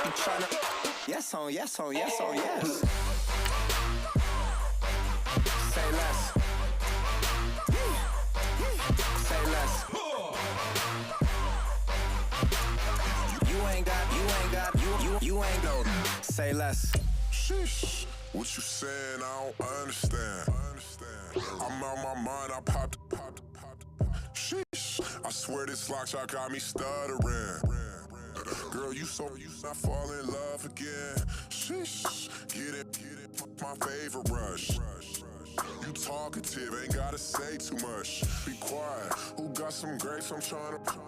I'm tryna. Yes on yes on yes on yes. Say less. Say less. You ain't go. Say less. Sheesh. What you saying? I don't understand. I'm out my mind. I popped. Sheesh. I swear this lock shot got me stuttering. Girl, you not fall in love again. Sheesh. Get it. My favorite rush. You talkative, ain't gotta say too much. Be quiet. Who got some grapes? I'm trying to.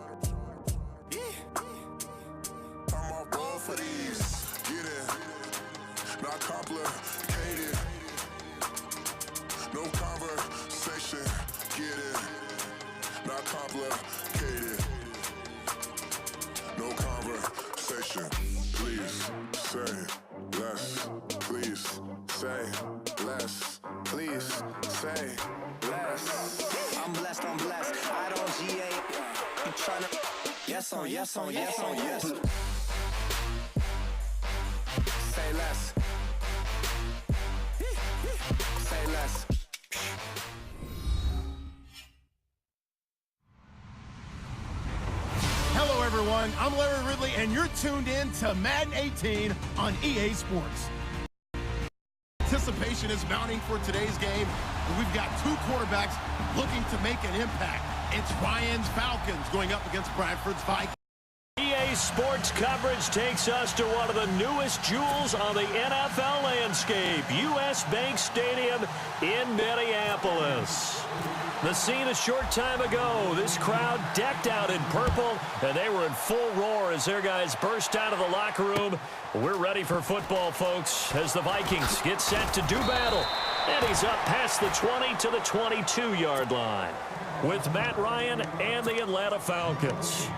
I'm all roll for these. Get in. Not complicated. No conversation. Get in. Not complicated. No conversation. Please say less. Please say less. Please say less. I'm blessed. I don't GA. I'm tryna. Yes on yes on yes on yes. Say less. Say less. Hello, everyone. I'm Larry Ridley, and you're tuned in to Madden 18 on EA Sports. Anticipation is mounting for today's game. We've got two quarterbacks looking to make an impact. It's Ryan's Falcons going up against Bradford's Vikings. EA Sports coverage takes us to one of the newest jewels on the NFL landscape, US Bank Stadium in Minneapolis. The scene a short time ago, this crowd decked out in purple, and they were in full roar as their guys burst out of the locker room. We're ready for football, folks, as the Vikings get set to do battle. And he's up past the 20 to the 22-yard line with Matt Ryan and the Atlanta Falcons.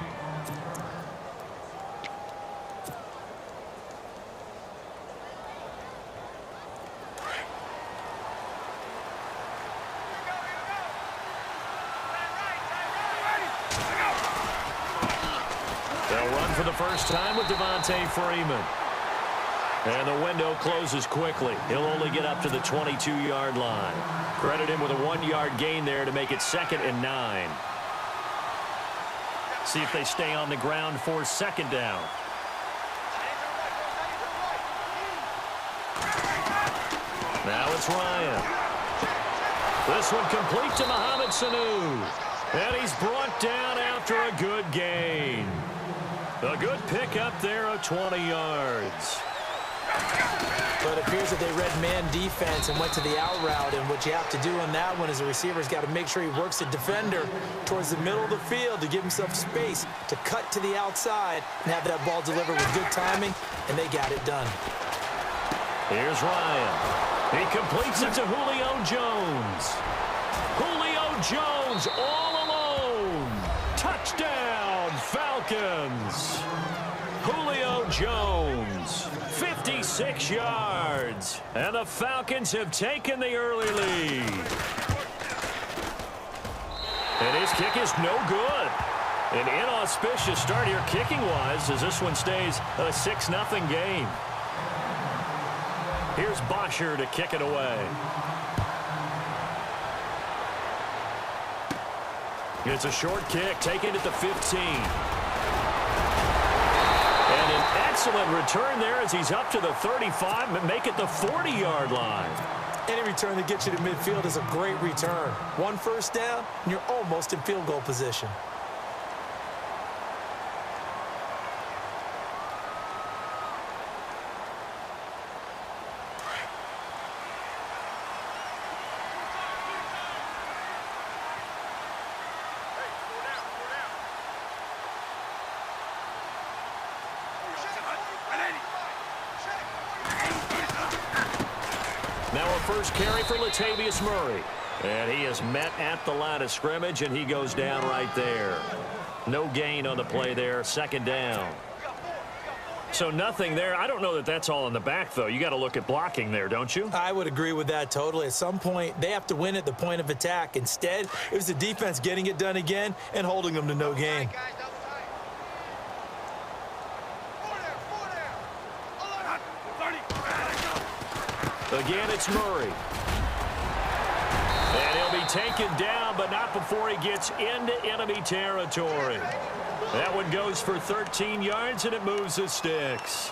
They'll run for the first time with Devontae Freeman. And the window closes quickly. He'll only get up to the 22-yard line. Credit him with a 1-yard gain there to make it 2nd and 9. See if they stay on the ground for 2nd down. Now it's Ryan. This one complete to Mohamed Sanu. And he's brought down after a good gain. A good pickup there of 20 yards. But it appears that they read man defense and went to the out route. And what you have to do on that one is the receiver's got to make sure he works the defender towards the middle of the field to give himself space to cut to the outside and have that ball delivered with good timing, and they got it done. Here's Ryan. He completes it to Julio Jones. Julio Jones all alone. Touchdown, Falcons. Julio Jones, 56 yards. And the Falcons have taken the early lead. And his kick is no good. An inauspicious start here kicking-wise as this one stays a 6-0 game. Here's Bosher to kick it away. It's a short kick, taken at the 15. And an excellent return there as he's up to the 35, but make it the 40-yard line. Any return that gets you to midfield is a great return. 1 first down, and you're almost in field goal position. Now a first carry for Latavius Murray. And he is met at the line of scrimmage, and he goes down right there. No gain on the play there, 2nd down. So nothing there. I don't know that that's all in the back, though. You got to look at blocking there, don't you? I would agree with that totally. At some point, they have to win at the point of attack. Instead, it was the defense getting it done again and holding them to no gain. Again, it's Murray. And he'll be taken down, but not before he gets into enemy territory. That one goes for 13 yards, and it moves the sticks.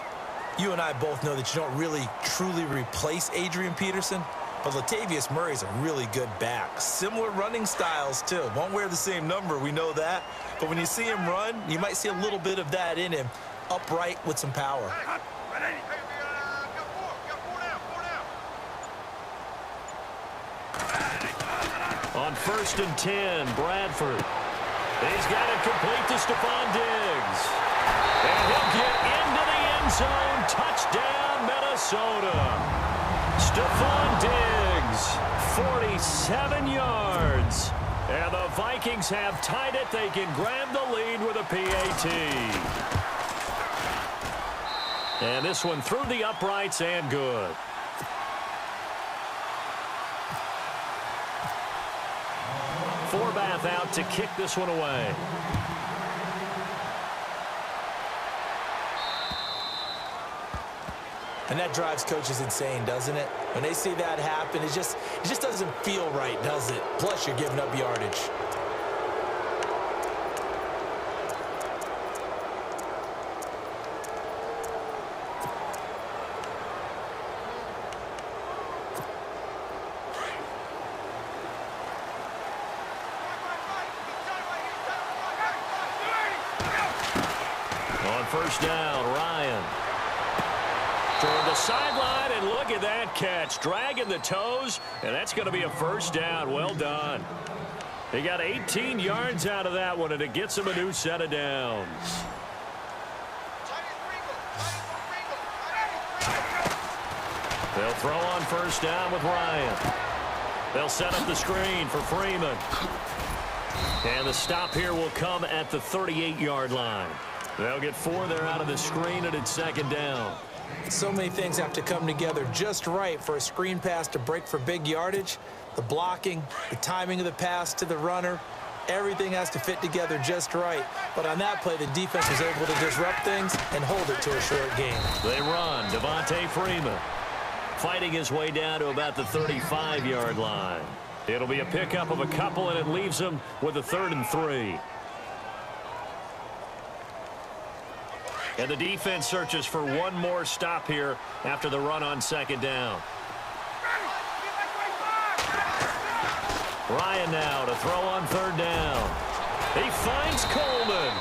You and I both know that you don't really truly replace Adrian Peterson, but Latavius Murray's a really good back. Similar running styles, too. Won't wear the same number, we know that. But when you see him run, you might see a little bit of that in him, upright with some power. On 1st and 10, Bradford. He's got it complete to Stephon Diggs. And he'll get into the end zone. Touchdown, Minnesota. Stephon Diggs, 47 yards. And the Vikings have tied it. They can grab the lead with a PAT. And this one through the uprights and good. Forbath out to kick this one away. And that drives coaches insane, doesn't it? When they see that happen, it just doesn't feel right, does it? Plus, you're giving up yardage. On 1st down, Ryan. Toward the sideline, and look at that catch. Dragging the toes, and that's going to be a 1st down. Well done. He got 18 yards out of that one, and it gets him a new set of downs. They'll throw on 1st down with Ryan. They'll set up the screen for Freeman. And the stop here will come at the 38-yard line. They'll get 4 there out of the screen, and it's 2nd down. So many things have to come together just right for a screen pass to break for big yardage. The blocking, the timing of the pass to the runner, everything has to fit together just right. But on that play, the defense was able to disrupt things and hold it to a short game. They run. Devontae Freeman fighting his way down to about the 35-yard line. It'll be a pickup of a couple, and it leaves him with a 3rd and 3. And the defense searches for one more stop here after the run on 2nd down. Ryan now to throw on 3rd down. He finds Coleman.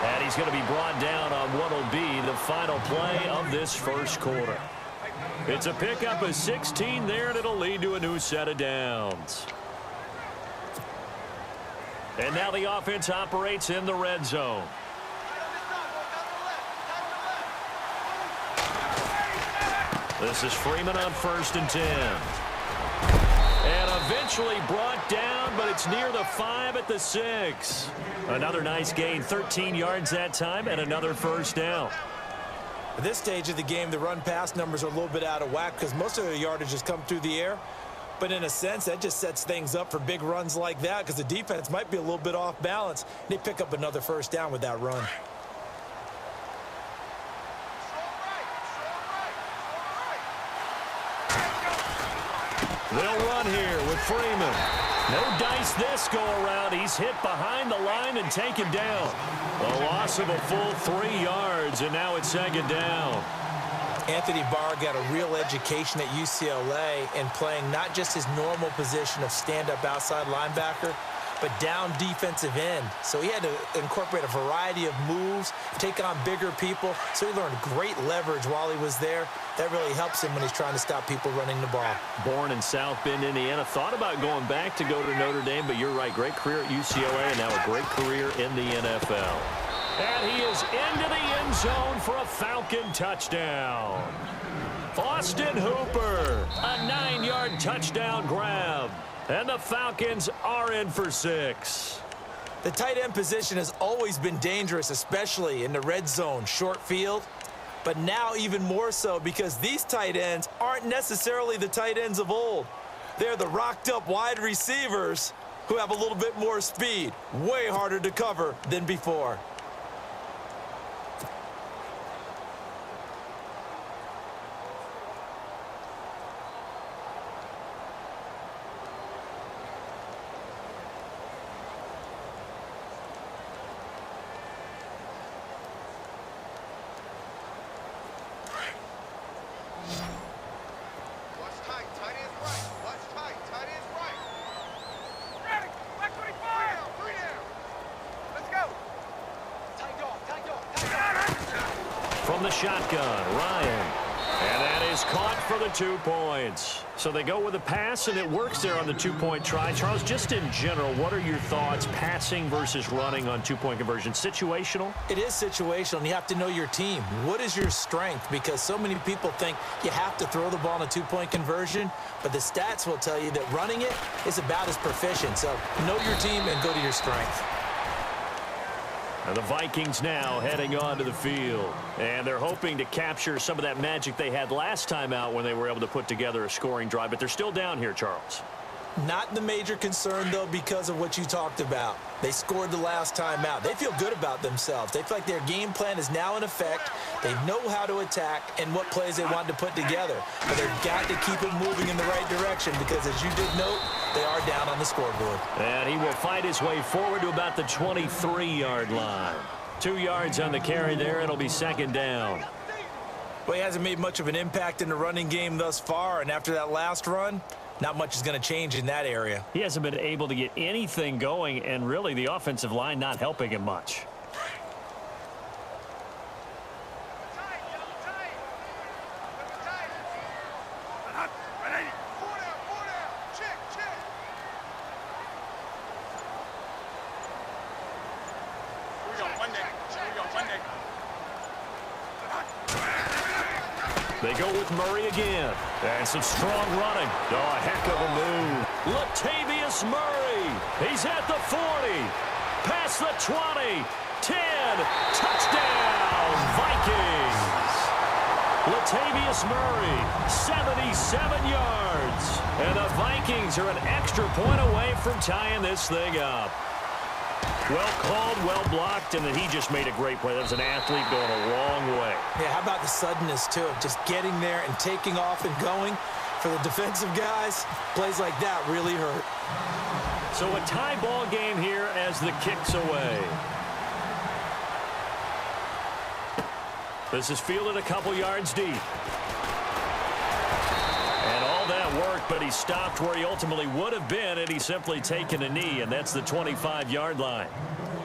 And he's going to be brought down on what will be the final play of this 1st quarter. It's a pickup of 16 there, and it'll lead to a new set of downs. And now the offense operates in the red zone. This is Freeman on 1st and 10. And eventually brought down, but it's near the 5 at the 6. Another nice gain, 13 yards that time, and another 1st down. At this stage of the game, the run-pass numbers are a little bit out of whack because most of their yardage has come through the air. But in a sense, that just sets things up for big runs like that because the defense might be a little bit off balance. They pick up another 1st down with that run. They'll run here with Freeman. No dice this go-around. He's hit behind the line and taken down. A loss of a full 3 yards, and now it's 2nd down. Anthony Barr got a real education at UCLA in playing not just his normal position of stand-up outside linebacker, but down defensive end. So he had to incorporate a variety of moves, take on bigger people. So he learned great leverage while he was there. That really helps him when he's trying to stop people running the ball. Born in South Bend, Indiana. Thought about going back to go to Notre Dame, but you're right. Great career at UCLA and now a great career in the NFL. And he is into the end zone for a Falcon touchdown. Austin Hooper, a 9-yard touchdown grab. And the Falcons are in for 6. The tight end position has always been dangerous, especially in the red zone, short field. But now even more so because these tight ends aren't necessarily the tight ends of old. They're the rocked-up wide receivers who have a little bit more speed, way harder to cover than before. From the shotgun, Ryan. And that is caught for the 2 points. So they go with a pass, and it works there on the 2-point try. Charles, just in general, what are your thoughts passing versus running on 2-point conversion? Situational? It is situational, and you have to know your team. What is your strength? Because so many people think you have to throw the ball in a 2-point conversion, but the stats will tell you that running it is about as proficient. So know your team and go to your strength. And the Vikings now heading onto the field. And they're hoping to capture some of that magic they had last time out when they were able to put together a scoring drive. But they're still down here, Charles. Not the major concern, though, because of what you talked about. They scored the last time out. They feel good about themselves. They feel like their game plan is now in effect. They know how to attack and what plays they want to put together. But they've got to keep it moving in the right direction because, as you did note, they are down on the scoreboard. And he will fight his way forward to about the 23-yard line. 2 yards on the carry there. It'll be second down. Well, he hasn't made much of an impact in the running game thus far, and after that last run, not much is going to change in that area. He hasn't been able to get anything going, and really the offensive line not helping him much. They go with Murray again. And some strong running. Oh, a heck of a move. Latavius Murray. He's at the 40. Past the 20. 10. Touchdown, Vikings. Latavius Murray, 77 yards. And the Vikings are an extra point away from tying this thing up. Well called, well blocked, and then he just made a great play. That was an athlete going a long way. Yeah, how about the suddenness, too? Just getting there and taking off and going. For the defensive guys, plays like that really hurt. So a tie ball game here as the kick's away. This is fielded a couple yards deep. And all that worked, but he stopped where he ultimately would have been had he simply taken a knee, and that's the 25-yard line.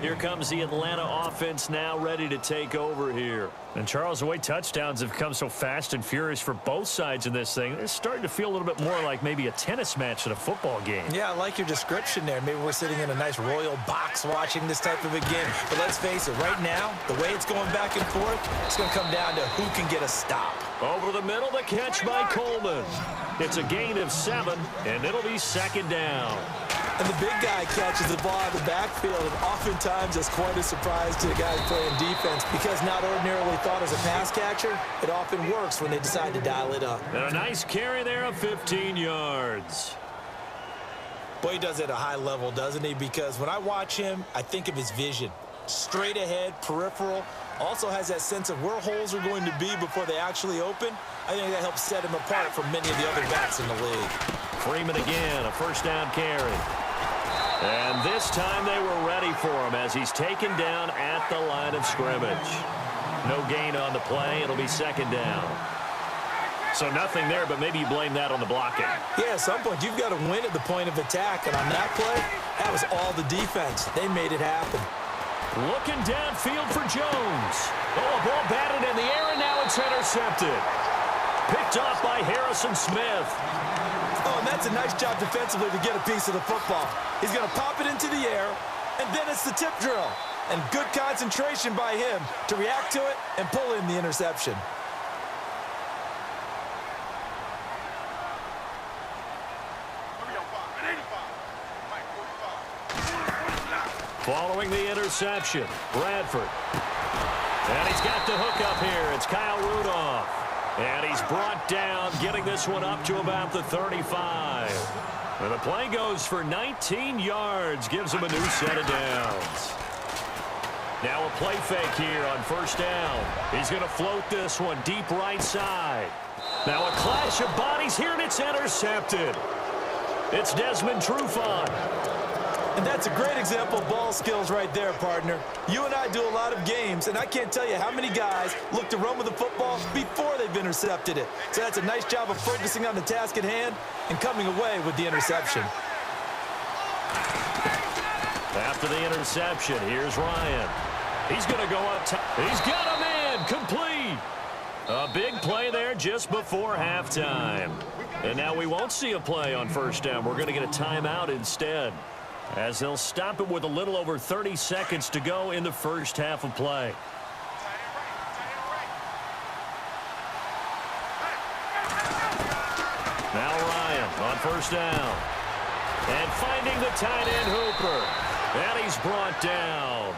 Here comes the Atlanta offense now ready to take over here. And Charles, the way touchdowns have come so fast and furious for both sides in this thing, it's starting to feel a little bit more like maybe a tennis match than a football game. Yeah, I like your description there. Maybe we're sitting in a nice royal box watching this type of a game. But let's face it, right now, the way it's going back and forth, it's going to come down to who can get a stop. Over the middle, the catch by Coleman. It's a gain of 7, and it'll be second down. And the big guy catches the ball out of the backfield, and oftentimes it's quite a surprise to the guys playing defense because not ordinarily thought as a pass catcher, it often works when they decide to dial it up. And a nice carry there of 15 yards. Boy, he does it at a high level, doesn't he? Because when I watch him, I think of his vision. Straight ahead, peripheral, also has that sense of where holes are going to be before they actually open. I think that helps set him apart from many of the other backs in the league. Freeman again, a first down carry. And this time they were ready for him as he's taken down at the line of scrimmage. No gain on the play. It'll be second down. So nothing there, but maybe you blame that on the blocking. Yeah, at some point you've got to win at the point of attack. And on that play, that was all the defense. They made it happen. Looking downfield for Jones. Oh, a ball batted in the air, and now it's intercepted. Picked off by Harrison Smith. Oh, and that's a nice job defensively to get a piece of the football. He's going to pop it into the air, and then it's the tip drill. And good concentration by him to react to it and pull in the interception. Following the interception, Bradford. And he's got the hook up here. It's Kyle Rudolph. And he's brought down, getting this one up to about the 35. And the play goes for 19 yards, gives him a new set of downs. Now a play fake here on first down. He's going to float this one deep right side. Now a clash of bodies here, and it's intercepted. It's Desmond Trufant. And that's a great example of ball skills right there, partner. You and I do a lot of games, and I can't tell you how many guys look to run with the football before they've intercepted it. So that's a nice job of focusing on the task at hand and coming away with the interception. After the interception, here's Ryan. He's going to go up top. He's got a man complete. A big play there just before halftime. And now we won't see a play on first down. We're going to get a timeout instead, as they'll stop it with a little over 30 seconds to go in the first half of play. Now Ryan on first down. And finding the tight end Hooper. And he's brought down.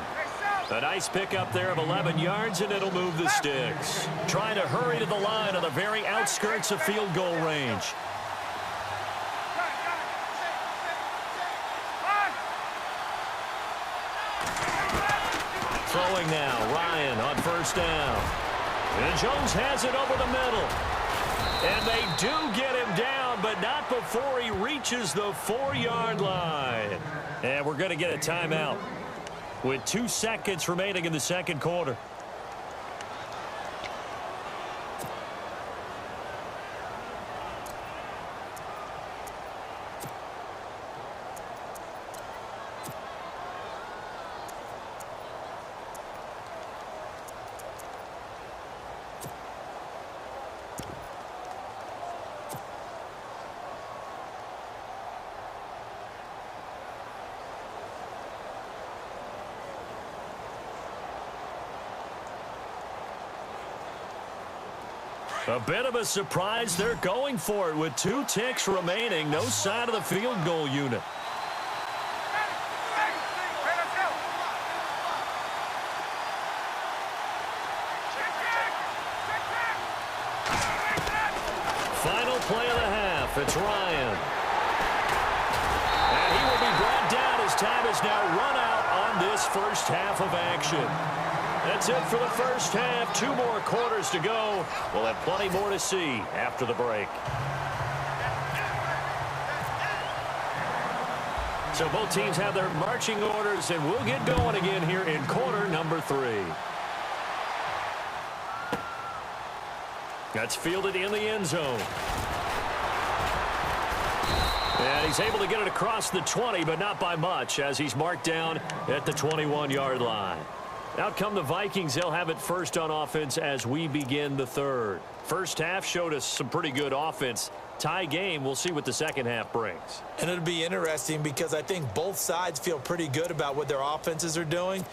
A nice pickup there of 11 yards, and it'll move the sticks. Trying to hurry to the line on the very outskirts of field goal range. Throwing now, Ryan on first down. And Jones has it over the middle. And they do get him down, but not before he reaches the 4-yard line. And we're going to get a timeout with 2 seconds remaining in the second quarter. A bit of a surprise. They're going for it with 2 ticks remaining. No sign of the field goal unit. Final play of the half. It's Ryan. And he will be brought down as time is now run out on this first half of action. That's it for the first half. 2 more quarters to go. We'll have plenty more to see after the break. So both teams have their marching orders, and we'll get going again here in quarter number 3. That's fielded in the end zone. And he's able to get it across the 20, but not by much, as he's marked down at the 21-yard line. Out come the Vikings. They'll have it first on offense as we begin the third. First half showed us some pretty good offense. Tie game. We'll see what the second half brings. And it'll be interesting because I think both sides feel pretty good about what their offenses are doing.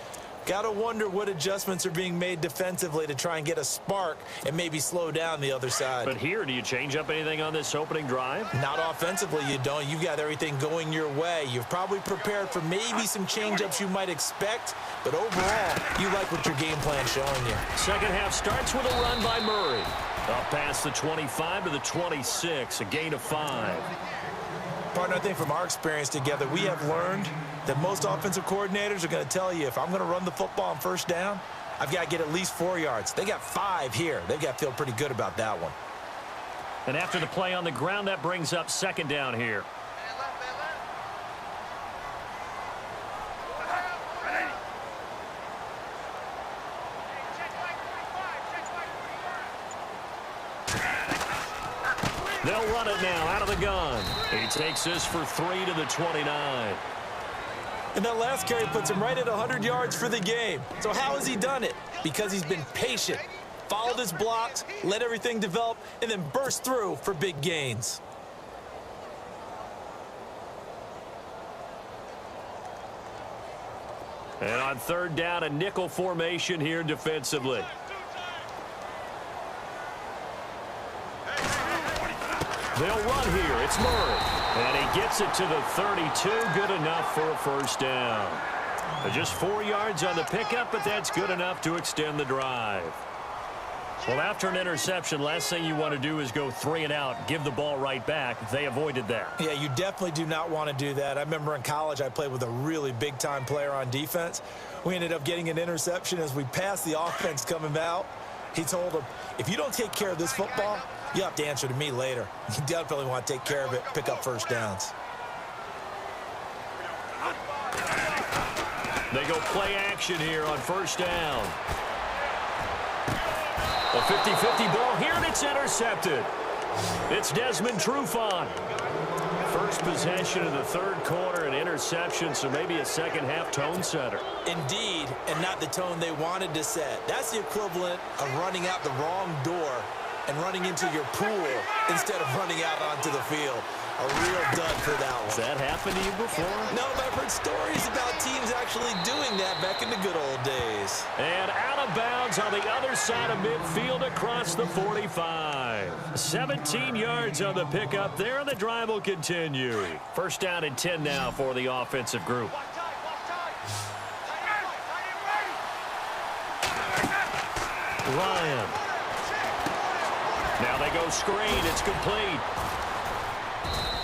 Got to wonder what adjustments are being made defensively to try and get a spark and maybe slow down the other side. But here, do you change up anything on this opening drive? Not offensively, you don't. You've got everything going your way. You've probably prepared for maybe some change-ups you might expect, but overall, you like what your game plan's showing you. Second half starts with a run by Murray. Up past the 25 to the 26, a gain of 5. Partner, I think from our experience together, we have learned that most offensive coordinators are going to tell you, if I'm going to run the football on first down, I've got to get at least 4 yards. They got 5 here. They've got to feel pretty good about that one. And after the play on the ground, that brings up second down here. They'll run it now out of the gun. He takes this for 3 to the 29. And that last carry puts him right at 100 yards for the game. So how has he done it? Because he's been patient, followed his blocks, let everything develop, and then burst through for big gains. And on third down, a nickel formation here defensively. They'll run here. It's Murray. And he gets it to the 32. Good enough for a first down. Just 4 yards on the pickup, but that's good enough to extend the drive. Well, after an interception, last thing you want to do is go 3 and out, give the ball right back. They avoided that. Yeah, you definitely do not want to do that. I remember in college I played with a really big-time player on defense. We ended up getting an interception as we passed the offense coming out. He told him, if you don't take care of this football, you have to answer to me later. You definitely want to take care of it, pick up first downs. They go play action here on first down. A 50-50 ball here, and it's intercepted. It's Desmond Trufant. First possession of the third quarter, an interception, so maybe a second-half tone setter. Indeed, and not the tone they wanted to set. That's the equivalent of running out the wrong door and running into your pool instead of running out onto the field. A real dud for that one. Has that happened to you before? No, but I've heard stories about teams actually doing that back in the good old days. And out of bounds on the other side of midfield across the 45. 17 yards on the pickup there, and the drive will continue. First down and 10 now for the offensive group. Ryan. Now they go screen. It's complete.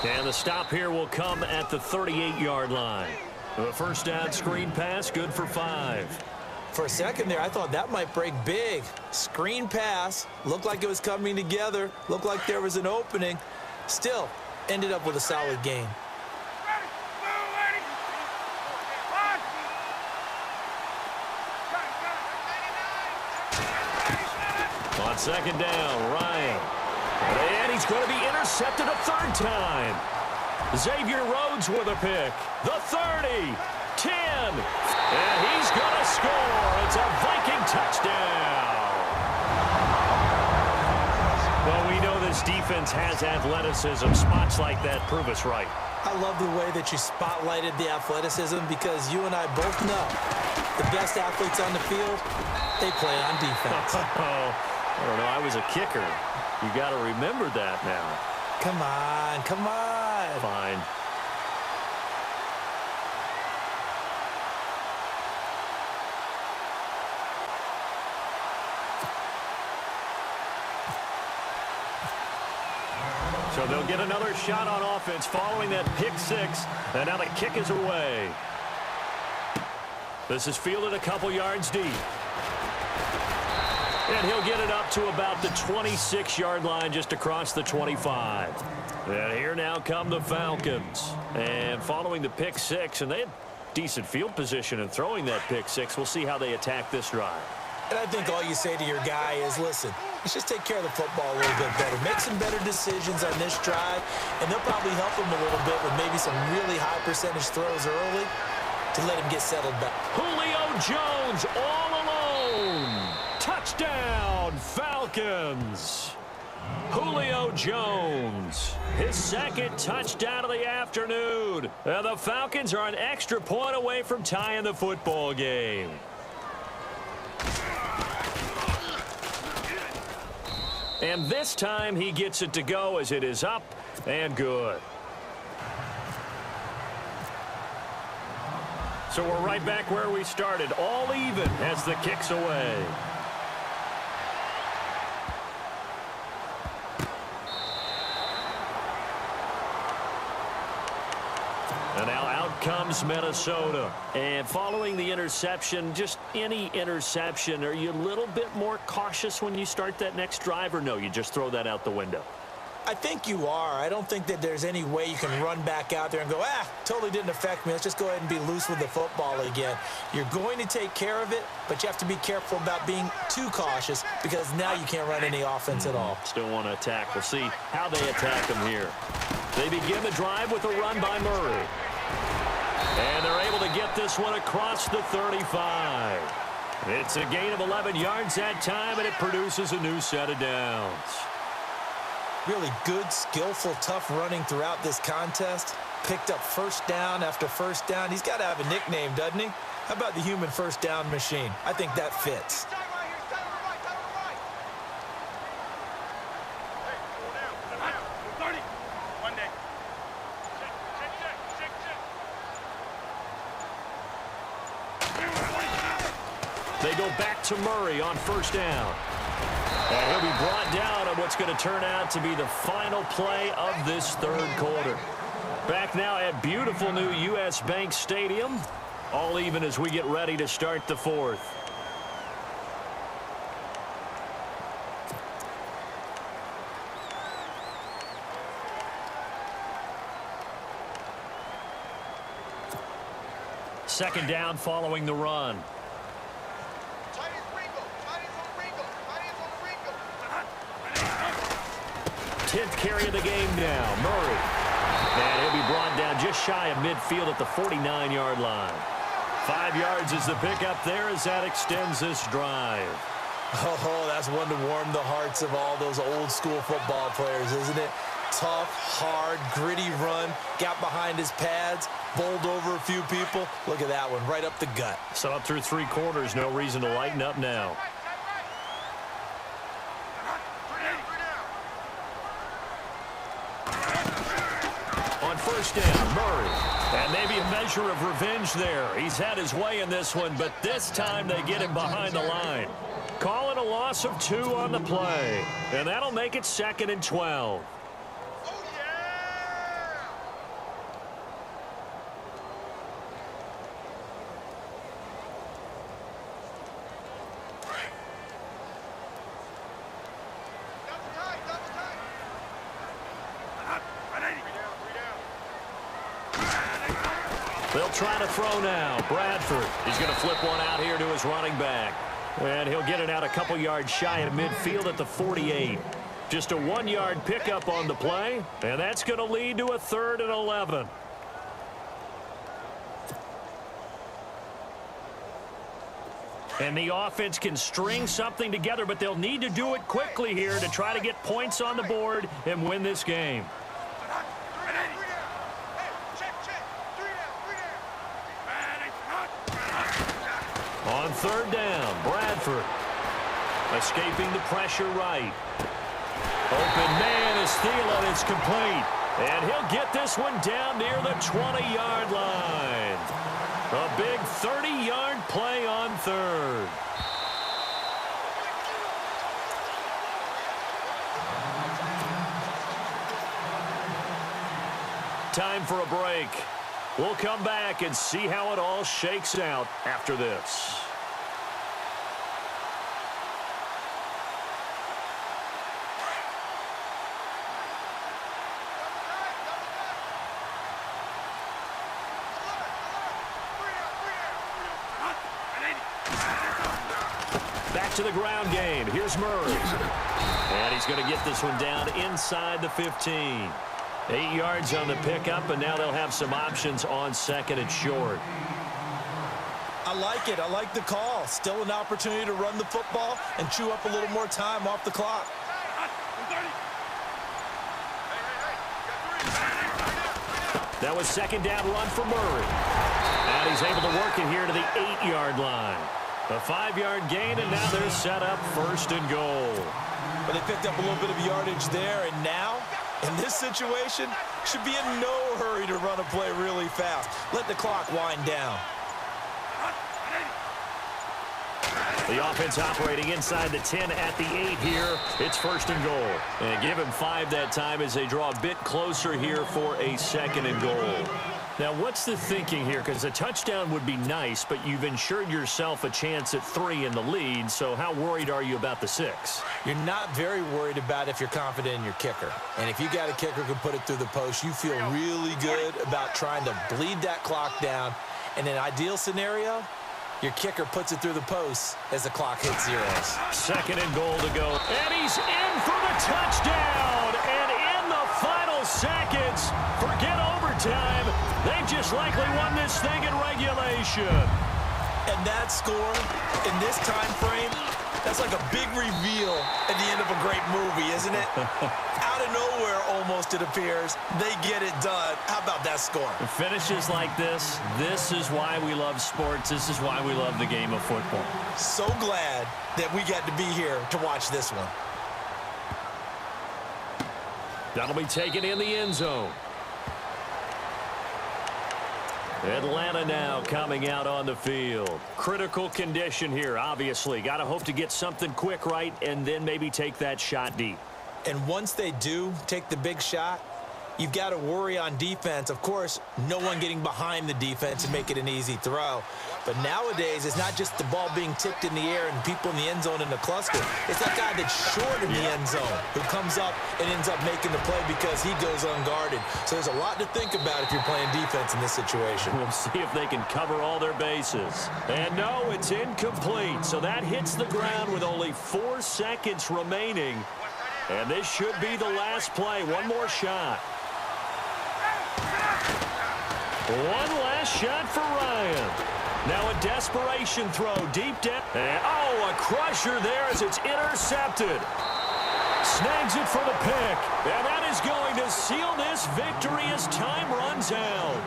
And the stop here will come at the 38-yard line. The first down screen pass, good for 5. For a second there, I thought that might break big. Screen pass, looked like it was coming together, looked like there was an opening. Still, ended up with a solid gain. On second down, Ryan. And he's going to be intercepted a third time. Xavier Rhodes with a pick. The 30, 10, and he's going to score. It's a Viking touchdown. Well, we know this defense has athleticism. Spots like that prove us right. I love the way that you spotlighted the athleticism because you and I both know the best athletes on the field, they play on defense. I don't know. I was a kicker. You got to remember that now. Come on, come on. Fine. So they'll get another shot on offense following that pick six. And now the kick is away. This is fielded a couple yards deep. And he'll get it up to about the 26-yard line just across the 25. And here now come the Falcons. And following the pick six, and they had decent field position in throwing that pick six. We'll see how they attack this drive. And I think all you say to your guy is, listen, let's just take care of the football a little bit better. Make some better decisions on this drive, and they'll probably help him a little bit with maybe some really high percentage throws early to let him get settled back. Julio Jones all alone. Touchdown, Falcons. Julio Jones, his second touchdown of the afternoon. And the Falcons are an extra point away from tying the football game. And this time he gets it to go as it is up and good. So we're right back where we started, all even as the kick's away. And now out comes Minnesota. And following the interception, just any interception, are you a little bit more cautious when you start that next drive, or no, you just throw that out the window? I think you are. I don't think that there's any way you can run back out there and go, totally didn't affect me. Let's just go ahead and be loose with the football again. You're going to take care of it, but you have to be careful about being too cautious because now you can't run any offense at all. Still want to attack. We'll see how they attack him here. They begin the drive with a run by Murray. And they're able to get this one across the 35. It's a gain of 11 yards that time, and it produces a new set of downs. Really good, skillful, tough running throughout this contest. Picked up first down after first down. He's got to have a nickname, doesn't he? How about the human first down machine? I think that fits. They go back to Murray on first down. And he'll be brought down on what's going to turn out to be the final play of this third quarter. Back now at beautiful new U.S. Bank Stadium. All even as we get ready to start the fourth. Second down following the run. 10th carry of the game now. Murray. And he'll be brought down just shy of midfield at the 49-yard line. 5 yards is the pickup there as that extends this drive. Oh, that's one to warm the hearts of all those old school football players, isn't it? Tough, hard, gritty run, got behind his pads, bowled over a few people. Look at that one, right up the gut. So up through 3 quarters, no reason to lighten up now. On first down, Murray. And maybe a measure of revenge there. He's had his way in this one, but this time they get him behind the line. Calling a loss of 2 on the play. And that'll make it 2nd and 12. They'll try to throw now. Bradford. He's going to flip one out here to his running back. And he'll get it out a couple yards shy of midfield at the 48. Just a 1-yard pickup on the play. And that's going to lead to a 3rd and 11. And the offense can string something together, but they'll need to do it quickly here to try to get points on the board and win this game. On 3rd down, Bradford. Escaping the pressure right. Open man is Thielen. It's complete. And he'll get this one down near the 20-yard line. A big 30-yard play on 3rd. Time for a break. We'll come back and see how it all shakes out after this. Back to the ground game. Here's Murray. And he's going to get this one down inside the 15. 8 yards on the pickup, and now they'll have some options on 2nd and short. I like it. I like the call. Still an opportunity to run the football and chew up a little more time off the clock. That was 2nd down run for Murray. And he's able to work it here to the 8-yard line. A 5-yard gain, and now they're set up 1st and goal. But they picked up a little bit of yardage there, and now, in this situation, should be in no hurry to run a play really fast. Let the clock wind down. The offense operating inside the 10 at the 8 here. It's 1st and goal. And give him 5 that time as they draw a bit closer here for a 2nd and goal. Now, what's the thinking here? Because a touchdown would be nice, but you've ensured yourself a chance at 3 in the lead, so how worried are you about the 6? You're not very worried about if you're confident in your kicker. And if you got a kicker who can put it through the post, you feel really good about trying to bleed that clock down. In an ideal scenario, your kicker puts it through the post as the clock hits zeros. 2nd and goal to go. And he's in for the touchdown. And in the final seconds, forget overtime. They've just likely won this thing in regulation. And that score in this time frame, that's like a big reveal at the end of a great movie, isn't it? Out of nowhere, almost, it appears, they get it done. How about that score? Finishes like this is why we love sports. This is why we love the game of football. So glad that we got to be here to watch this one. That'll be taken in the end zone. Atlanta now coming out on the field. Critical condition here, obviously. Got to hope to get something quick right and then maybe take that shot deep. And once they do take the big shot, you've got to worry on defense. Of course, no one getting behind the defense and make it an easy throw. But nowadays, it's not just the ball being tipped in the air and people in the end zone in the cluster. It's that guy that's short in the end zone who comes up and ends up making the play because he goes unguarded. So there's a lot to think about if you're playing defense in this situation. We'll see if they can cover all their bases. And no, it's incomplete. So that hits the ground with only 4 seconds remaining. And this should be the last play. One more shot. One last shot for Ryan. Now a desperation throw deep down. And, oh, a crusher there as it's intercepted. Snags it for the pick. And that is going to seal this victory as time runs out.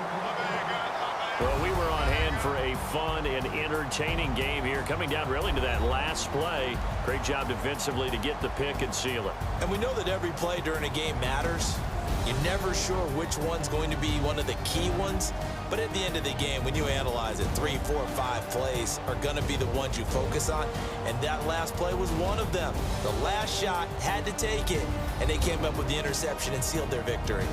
Well, we were on hand for a fun and entertaining game here, coming down really to that last play. Great job defensively to get the pick and seal it. And we know that every play during a game matters. You're never sure which one's going to be one of the key ones. But at the end of the game, when you analyze it, 3, 4, 5 plays are going to be the ones you focus on. And that last play was one of them. The last shot had to take it, and they came up with the interception and sealed their victory.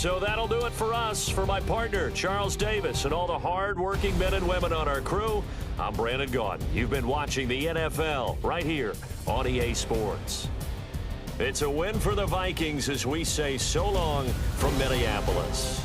So that'll do it for us. For my partner, Charles Davis, and all the hard-working men and women on our crew, I'm Brandon Gaudin. You've been watching the NFL right here on EA Sports. It's a win for the Vikings as we say so long from Minneapolis.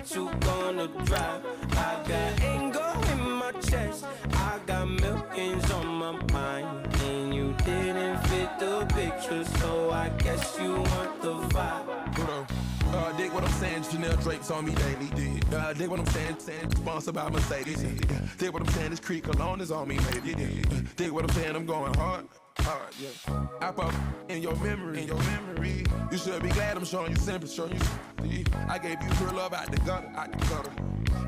what you gonna drive. I got anger in my chest, I got millions on my mind, and you didn't fit the picture, so I guess you want the vibe. Dig what I'm saying, Chanel drapes on me daily. Dig what I'm saying, sponsored by Mercedes. Dig what I'm saying, this Creek Cologne is on me, maybe. Dig what I'm saying, I'm going hard, yeah. I pop in your memory, You should be glad I'm showing you sympathy, I gave you real love out the gutter,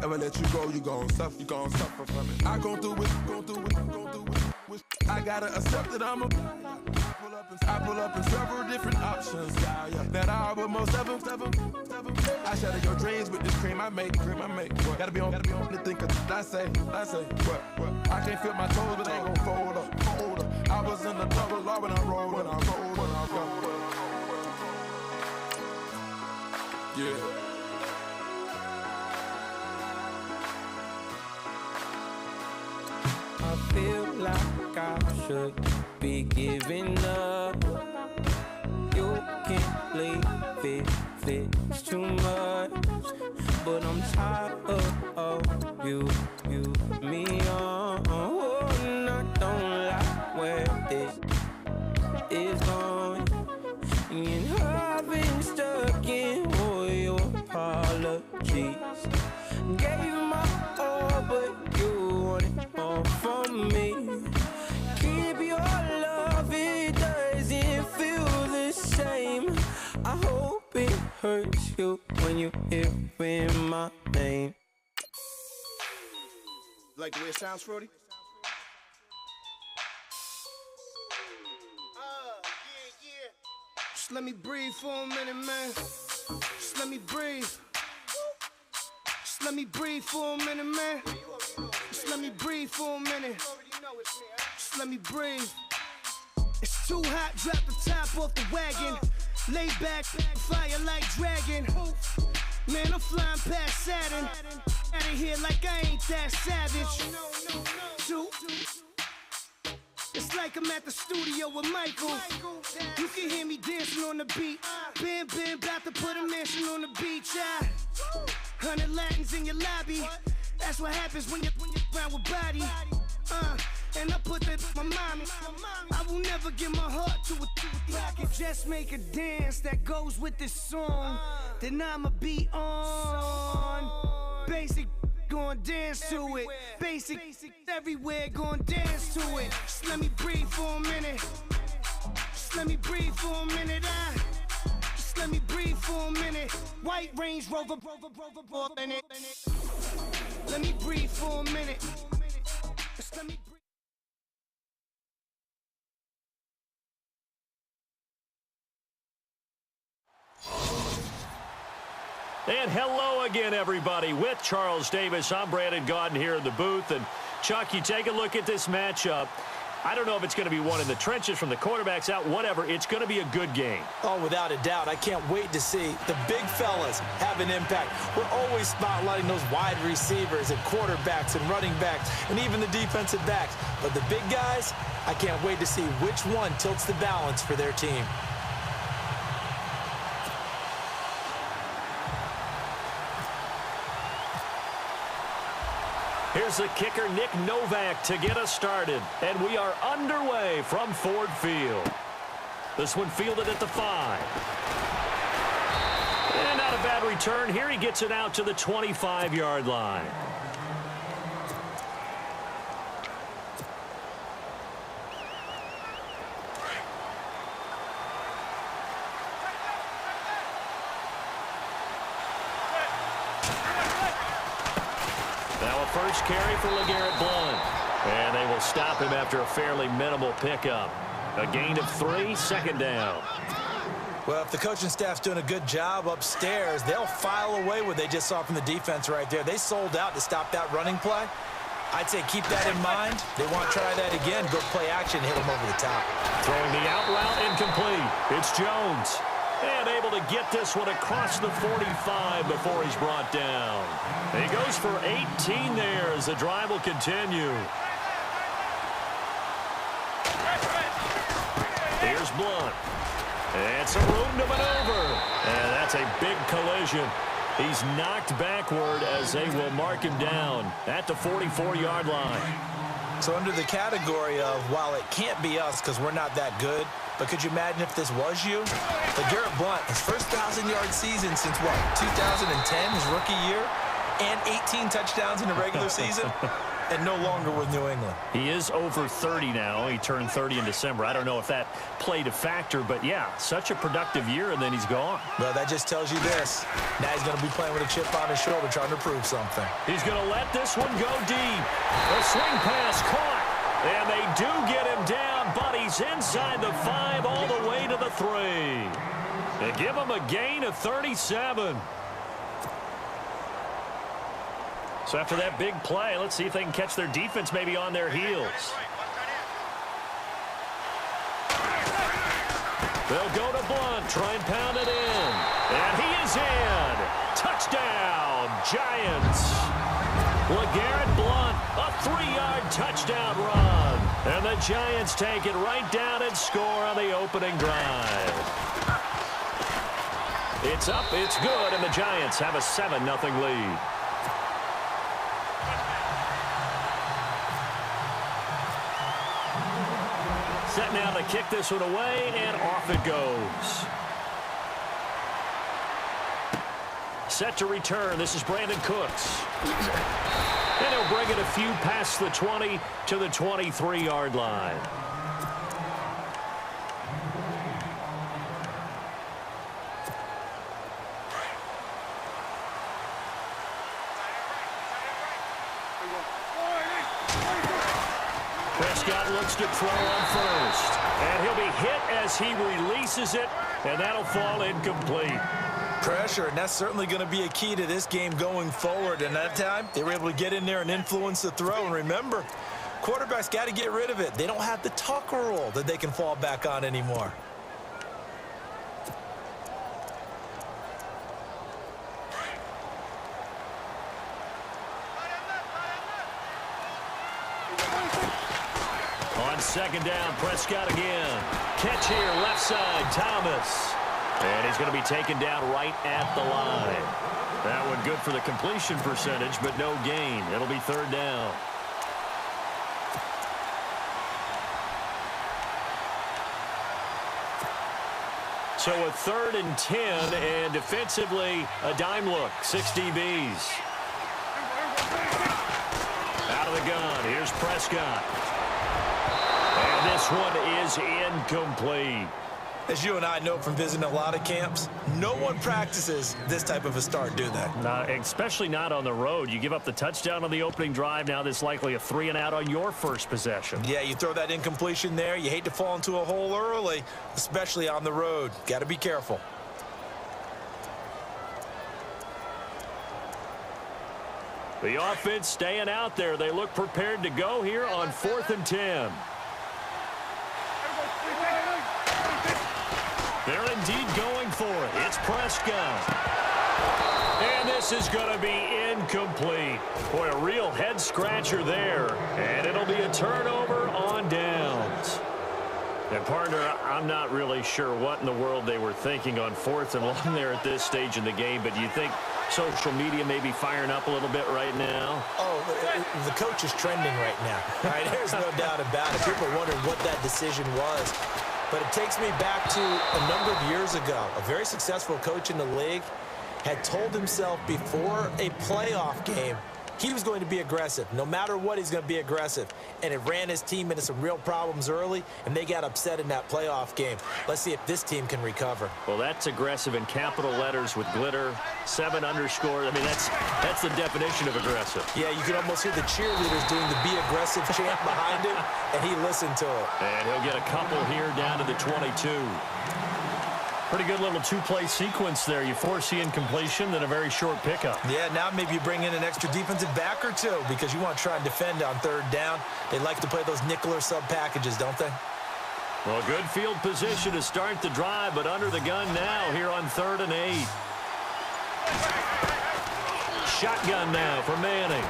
Ever let you go, you gon' suffer from it. I gon' do it. I gotta accept that I'm a I pull up in several different options, yeah. That I but most of them. I shatter your dreams with this cream I make. What? Gotta be on the think of I say. What? I can't feel my toes, but they ain't gon' fold up. I was in the double law when I rolled. Yeah. I feel like I should be giving up. You can't leave it's too much. But I'm tired of you, me on. And I don't like where this is going. And I've been stuck in all your apologies. Gave my all, but you wanted more from me. Keep your love, it doesn't feel the same. I hope it hurts you when you hear my name. Like the way it sounds, Frody? Yeah. Just let me breathe for a minute, man. Just let me breathe. Just let me breathe for a minute, man. Just let me breathe for a minute. Just let me breathe. It's too hot, drop the top off the wagon. Lay back, fire like dragon. Man, I'm flying past Saturn. Out of here like I ain't that savage. It's like I'm at the studio with Michael. You can hear me dancing on the beat. Bam, about to put a mansion on the beach. 100 Latins in your lobby. That's what happens when you're around with body. And I put that in my mommy. I will never give my heart to a I can just make a dance that goes with this song. Then I'ma be on. Basic, gon' dance to it. Basic, everywhere, gon' dance to it. Just let me breathe for a minute. Just let me breathe for a minute. Just let me breathe for a minute. White Range Rover, in it. Let me breathe for a minute. Just let me breathe. And hello again, everybody. With Charles Davis, I'm Brandon Gaudin here in the booth. And, Chuck, you take a look at this matchup. I don't know if it's going to be one in the trenches from the quarterbacks out, whatever. It's going to be a good game. Oh, without a doubt. I can't wait to see the big fellas have an impact. We're always spotlighting those wide receivers and quarterbacks and running backs and even the defensive backs. But the big guys, I can't wait to see which one tilts the balance for their team. Here's the kicker, Nick Novak, to get us started. And we are underway from Ford Field. This one fielded at the 5. And not a bad return. Here he gets it out to the 25-yard line. First carry for LeGarrette Blount. And they will stop him after a fairly minimal pickup. A gain of 3, second down. Well, if the coaching staff's doing a good job upstairs, they'll file away what they just saw from the defense right there. They sold out to stop that running play. I'd say keep that in mind. They want to try that again. Go play action, hit them over the top. Throwing the out route incomplete. It's Jones. And able to get this one across the 45 before he's brought down. He goes for 18 there as the drive will continue. Here's Blount. And some room to maneuver. And that's a big collision. He's knocked backward as they will mark him down at the 44-yard line. So under the category of, while it can't be us because we're not that good, but could you imagine if this was you? LeGarrette Blount, his first 1,000-yard season since, what, 2010, his rookie year, and 18 touchdowns in the regular season, and no longer with New England. He is over 30 now. He turned 30 in December. I don't know if that played a factor, but yeah, such a productive year, and then he's gone. Well, that just tells you this. Now he's going to be playing with a chip on his shoulder trying to prove something. He's going to let this one go deep. The swing pass caught, and they do get him down, but he's inside the 5 all the way to the 3. They give him a gain of 37. So after that big play, let's see if they can catch their defense maybe on their heels. They'll go to Blount, try and pound it in. And he is in. Touchdown, Giants. LeGarrette Blount, a 3-yard touchdown run. And the Giants take it right down and score on the opening drive. It's up, it's good, and the Giants have a 7-0 lead. Set now to kick this one away, and off it goes. Set to return. This is Brandon Cooks. And he'll bring it a few past the 20 to the 23-yard line. Prescott looks to throw on first. And he'll be hit as he releases it, and that'll fall incomplete. Pressure, and that's certainly going to be a key to this game going forward. And that time, they were able to get in there and influence the throw. And remember, quarterbacks got to get rid of it. They don't have the Tucker rule that they can fall back on anymore. On second down, Prescott again. Catch here, left side, Thomas. And he's going to be taken down right at the line. That one good for the completion percentage, but no gain. It'll be third down. So a 3rd and 10, and defensively, a dime look. 6 DBs. Out of the gun, here's Prescott. And this one is incomplete. As you and I know from visiting a lot of camps, no one practices this type of a start, do they? No, especially not on the road. You give up the touchdown on the opening drive. Now there's likely a 3-and-out on your first possession. Yeah, you throw that incompletion there. You hate to fall into a hole early, especially on the road. Got to be careful. The offense staying out there. They look prepared to go here on 4th and 10. They're indeed going for it. It's Prescott. And this is going to be incomplete. Boy, a real head-scratcher there. And it'll be a turnover on downs. And, partner, I'm not really sure what in the world they were thinking on 4th and long there at this stage in the game, but do you think social media may be firing up a little bit right now? Oh, the coach is trending right now. All right, there's no doubt about it. People are wondering what that decision was. But it takes me back to a number of years ago. A very successful coach in the league had told himself before a playoff game he was going to be aggressive. No matter what, he's going to be aggressive. And it ran his team into some real problems early, and they got upset in that playoff game. Let's see if this team can recover. Well, that's aggressive in capital letters with glitter, 7 underscore. I mean, that's the definition of aggressive. Yeah, you can almost hear the cheerleaders doing the be aggressive chant behind him, and he listened to it. And he'll get a couple here down to the 22. Pretty good little 2-play sequence there. You force the incompletion, then a very short pickup. Yeah, now maybe you bring in an extra defensive back or two because you want to try and defend on 3rd down. They like to play those nickel or sub packages, don't they? Well, good field position to start the drive, but under the gun now here on 3rd and 8. Shotgun now for Manning.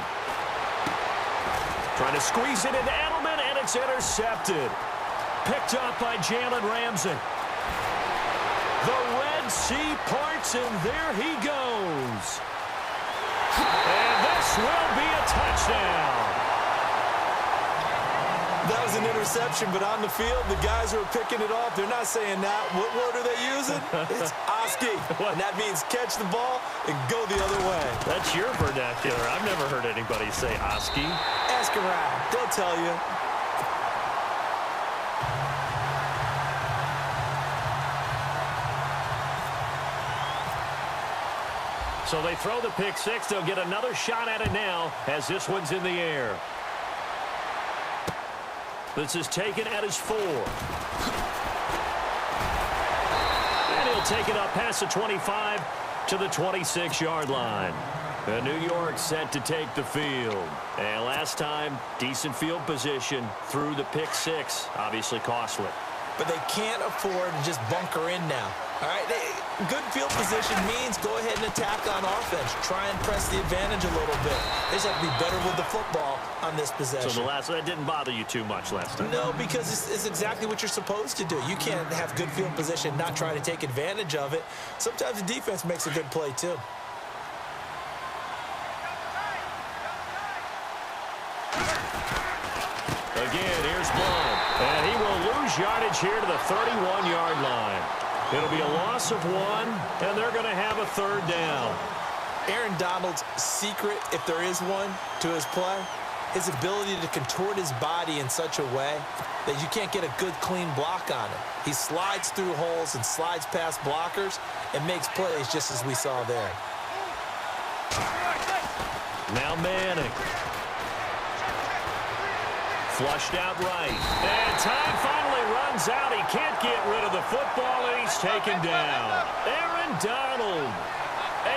Trying to squeeze it into Edelman, and it's intercepted. Picked up by Jalen Ramsey. The Red Sea parts, and there he goes. And this will be a touchdown. That was an interception, but on the field, the guys who are picking it off, they're not saying that. What word are they using? It's Oski, and that means catch the ball and go the other way. That's your vernacular. I've never heard anybody say Oski. Ask around. They'll tell you. So they throw the pick six. They'll get another shot at it now as this one's in the air. This is taken at his 4. And he'll take it up past the 25 to the 26-yard line. And New York set to take the field. And last time, decent field position through the pick six. Obviously costly. But they can't afford to just bunker in now. All right, good field position means go ahead and attack on offense. Try and press the advantage a little bit. They just have to be better with the football on this possession. So that didn't bother you too much last time? No, because it's exactly what you're supposed to do. You can't have good field position and not try to take advantage of it. Sometimes the defense makes a good play, too. Again, here's Blount. And he will lose yardage here to the 31-yard line. It'll be a loss of 1, and they're going to have a third down. Aaron Donald's secret, if there is one, to his play, his ability to contort his body in such a way that you can't get a good, clean block on him. He slides through holes and slides past blockers and makes plays just as we saw there. Now Manning. Flushed out right. And time finally runs out. He can't get rid of the football, and he's taken down. Aaron Donald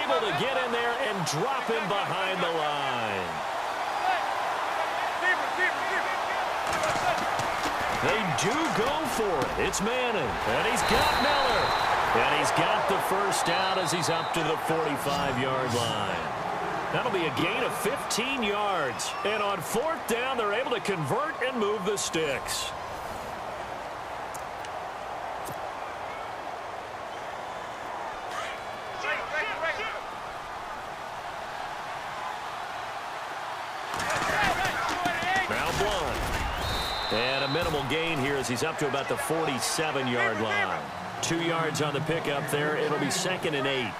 able to get in there and drop him behind the line. They do go for it. It's Manning. And he's got Miller. And he's got the first down as he's up to the 45-yard line. That'll be a gain of 15 yards. And on 4th down, they're able to convert and move the sticks. Now Blount. And a minimal gain here as he's up to about the 47-yard line. 2 yards on the pickup there. It'll be 2nd and 8.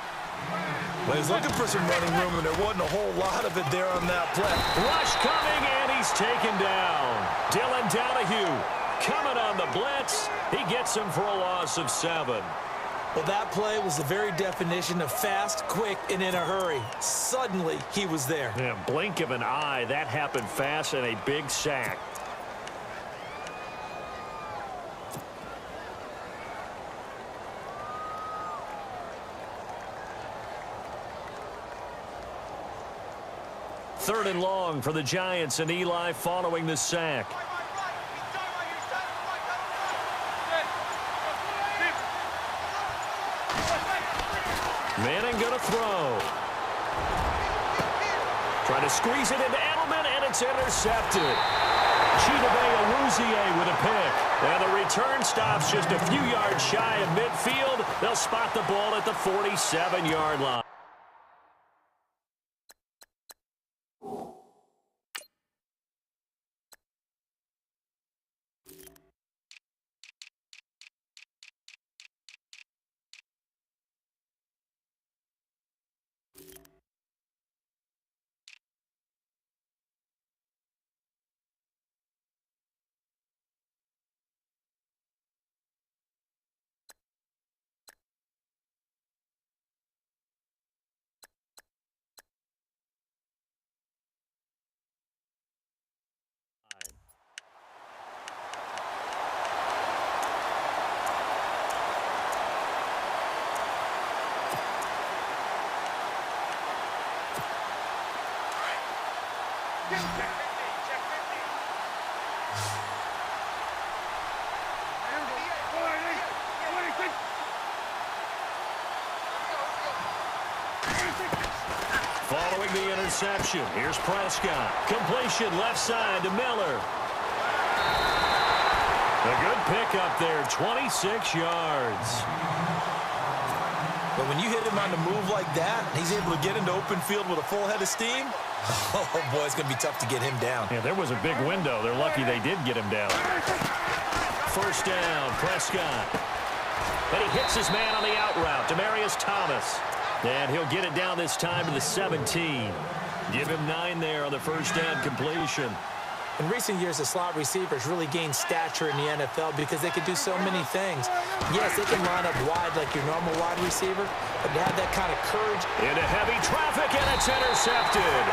Well, he's looking for some running room, and there wasn't a whole lot of it there on that play. Rush coming, and he's taken down. Dylan Donahue coming on the blitz. He gets him for a loss of 7. Well, that play was the very definition of fast, quick, and in a hurry. Suddenly, he was there. Yeah, blink of an eye. That happened fast, and a big sack. Third and long for the Giants, and Eli following the sack. Manning going to throw. Trying to squeeze it into Edelman, and it's intercepted. Chidobe Awuzie with a pick. And the return stops just a few yards shy of midfield. They'll spot the ball at the 47-yard line. Following the interception, here's Prescott. Completion left side to Miller. A good pickup there, 26 yards. But when you hit him on the move like that, he's able to get into open field with a full head of steam. Oh, boy, it's going to be tough to get him down. Yeah, there was a big window. They're lucky they did get him down. First down, Prescott. And he hits his man on the out route, Demaryius Thomas. And he'll get it down this time to the 17. Give him 9 there on the first down completion. In recent years, the slot receivers really gained stature in the NFL because they could do so many things. Yes, they can line up wide like your normal wide receiver, but to have that kind of courage. Into heavy traffic, and it's intercepted.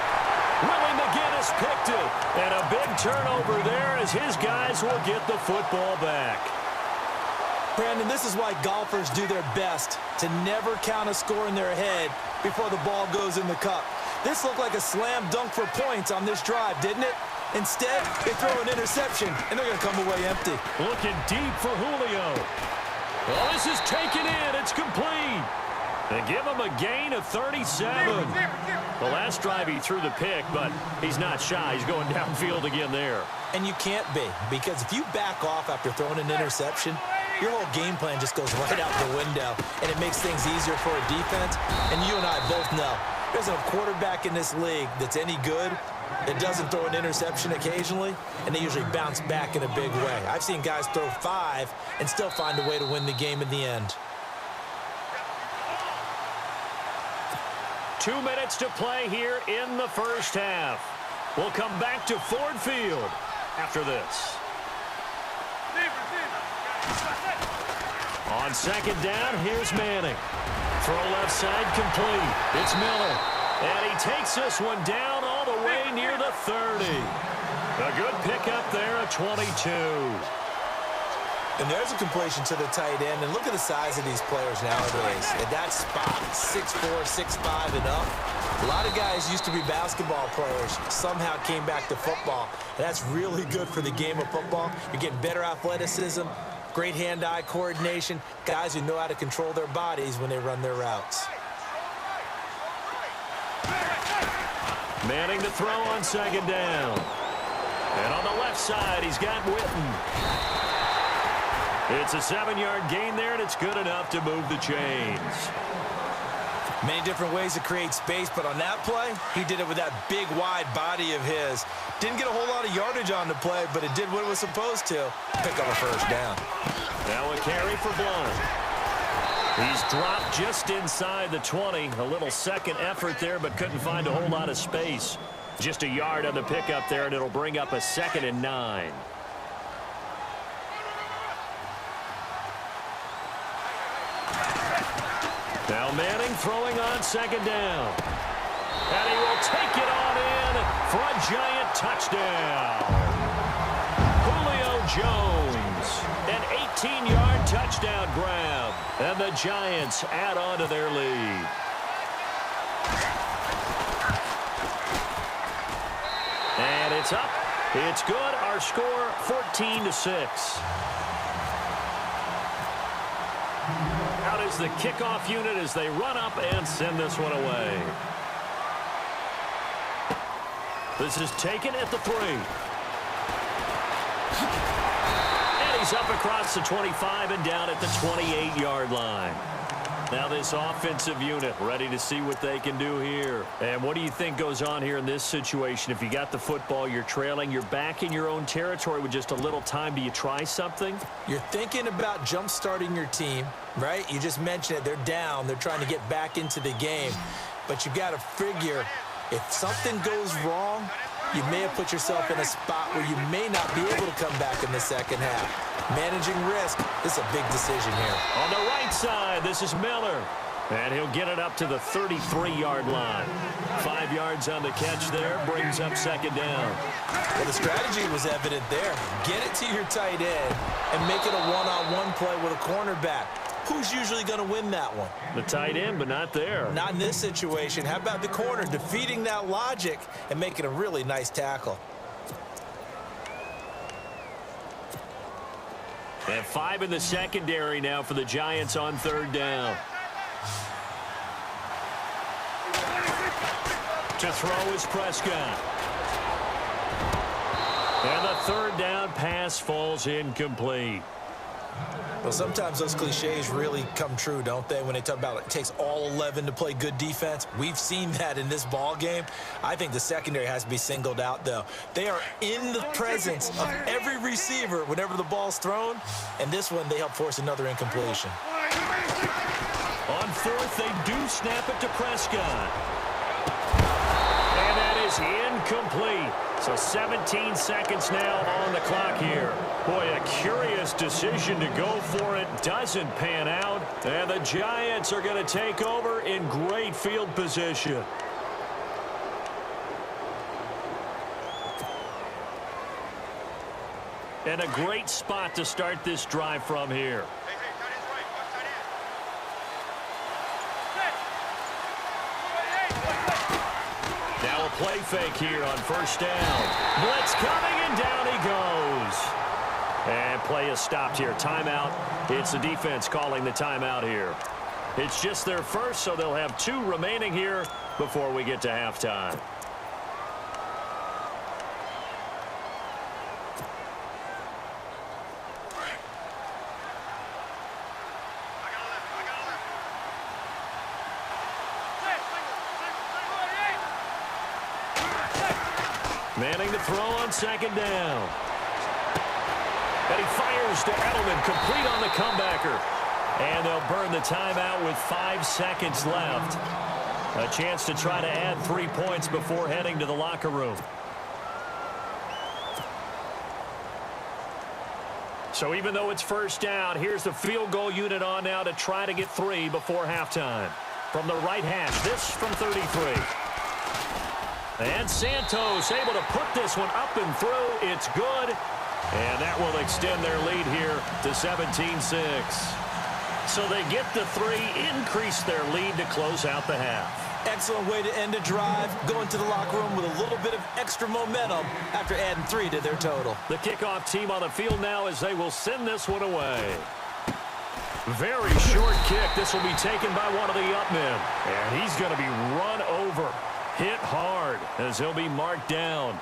Willie McGinnis picked it. And a big turnover there as his guys will get the football back. Brandon, this is why golfers do their best to never count a score in their head before the ball goes in the cup. This looked like a slam dunk for points on this drive, didn't it? Instead, they throw an interception, and they're going to come away empty. Looking deep for Julio. Well, this is taken in. It's complete. They give him a gain of 37. The last drive he threw the pick, but he's not shy. He's going downfield again there. And you can't be, because if you back off after throwing an interception, your whole game plan just goes right out the window, and it makes things easier for a defense. And you and I both know there's a quarterback in this league that's any good that doesn't throw an interception occasionally, and they usually bounce back in a big way. I've seen guys throw 5 and still find a way to win the game in the end. 2 minutes to play here in the first half. We'll come back to Ford Field after this. On second down, here's Manning. Throw left side complete. It's Miller. And he takes this one down all the way near the 30. A good pickup there at 22. And there's a completion to the tight end. And look at the size of these players nowadays. At that spot, 6'4", 6'5", and up. A lot of guys used to be basketball players, somehow came back to football. And that's really good for the game of football. You're getting better athleticism, great hand-eye coordination, guys who know how to control their bodies when they run their routes. Manning to throw on second down. And on the left side, he's got Witten. It's a 7-yard gain there, and it's good enough to move the chains. Many different ways to create space, but on that play, he did it with that big, wide body of his. Didn't get a whole lot of yardage on the play, but it did what it was supposed to. Pick up a first down. Now a carry for Blunt. He's dropped just inside the 20. A little second effort there, but couldn't find a whole lot of space. Just a yard on the pickup there, and it'll bring up a 2nd and 9. Now Manning throwing on second down. And he will take it on in for a giant touchdown. Julio Jones, an 18-yard touchdown grab. And the Giants add on to their lead. And it's up. It's good. Our score, 14-6. Out is the kickoff unit as they run up and send this one away. This is taken at the 3. And he's up across the 25 and down at the 28-yard line. Now this offensive unit ready to see what they can do here. And what do you think goes on here in this situation? If you got the football, you're trailing, you're back in your own territory with just a little time. Do you try something? You're thinking about jump-starting your team, right? You just mentioned it. They're down. They're trying to get back into the game. But you got to figure if something goes wrong, you may have put yourself in a spot where you may not be able to come back in the second half. Managing risk, this is a big decision here. On the right side, this is Miller. And he'll get it up to the 33-yard line. 5 yards on the catch there, brings up second down. Well, the strategy was evident there. Get it to your tight end and make it a one-on-one play with a cornerback. Who's usually going to win that one? The tight end, but not there. Not in this situation. How about the corner defeating that logic and making a really nice tackle? And 5 in the secondary now for the Giants on third down. To throw is Prescott. And the third down pass falls incomplete. Well, sometimes those cliches really come true, don't they, when they talk about it takes all 11 to play good defense. We've seen that in this ball game. I think the secondary has to be singled out, though. They are in the presence of every receiver whenever the ball's thrown, and this one they help force another incompletion. On fourth, they do snap it to Prescott. And that is incomplete. So 17 seconds now on the clock here. Boy, a curious decision to go for it. Doesn't pan out. And the Giants are going to take over in great field position. And a great spot to start this drive from here. Now a play fake here on first down. Blitz coming, and down he goes. And play is stopped here. Timeout. It's the defense calling the timeout here. It's just their first, so they'll have 2 remaining here before we get to halftime. Manning to throw on second down. And he fires to Edelman, complete on the comebacker. And they'll burn the timeout with 5 seconds left. A chance to try to add 3 points before heading to the locker room. So even though it's first down, here's the field goal unit on now to try to get 3 before halftime. From the right hash, this from 33. And Santos able to put this one up and through. It's good. And that will extend their lead here to 17-6. So they get the 3, increase their lead to close out the half. Excellent way to end a drive. Going to the locker room with a little bit of extra momentum after adding 3 to their total. The kickoff team on the field now as they will send this one away. Very short kick. This will be taken by one of the up men. And he's going to be run over. Hit hard as he'll be marked down.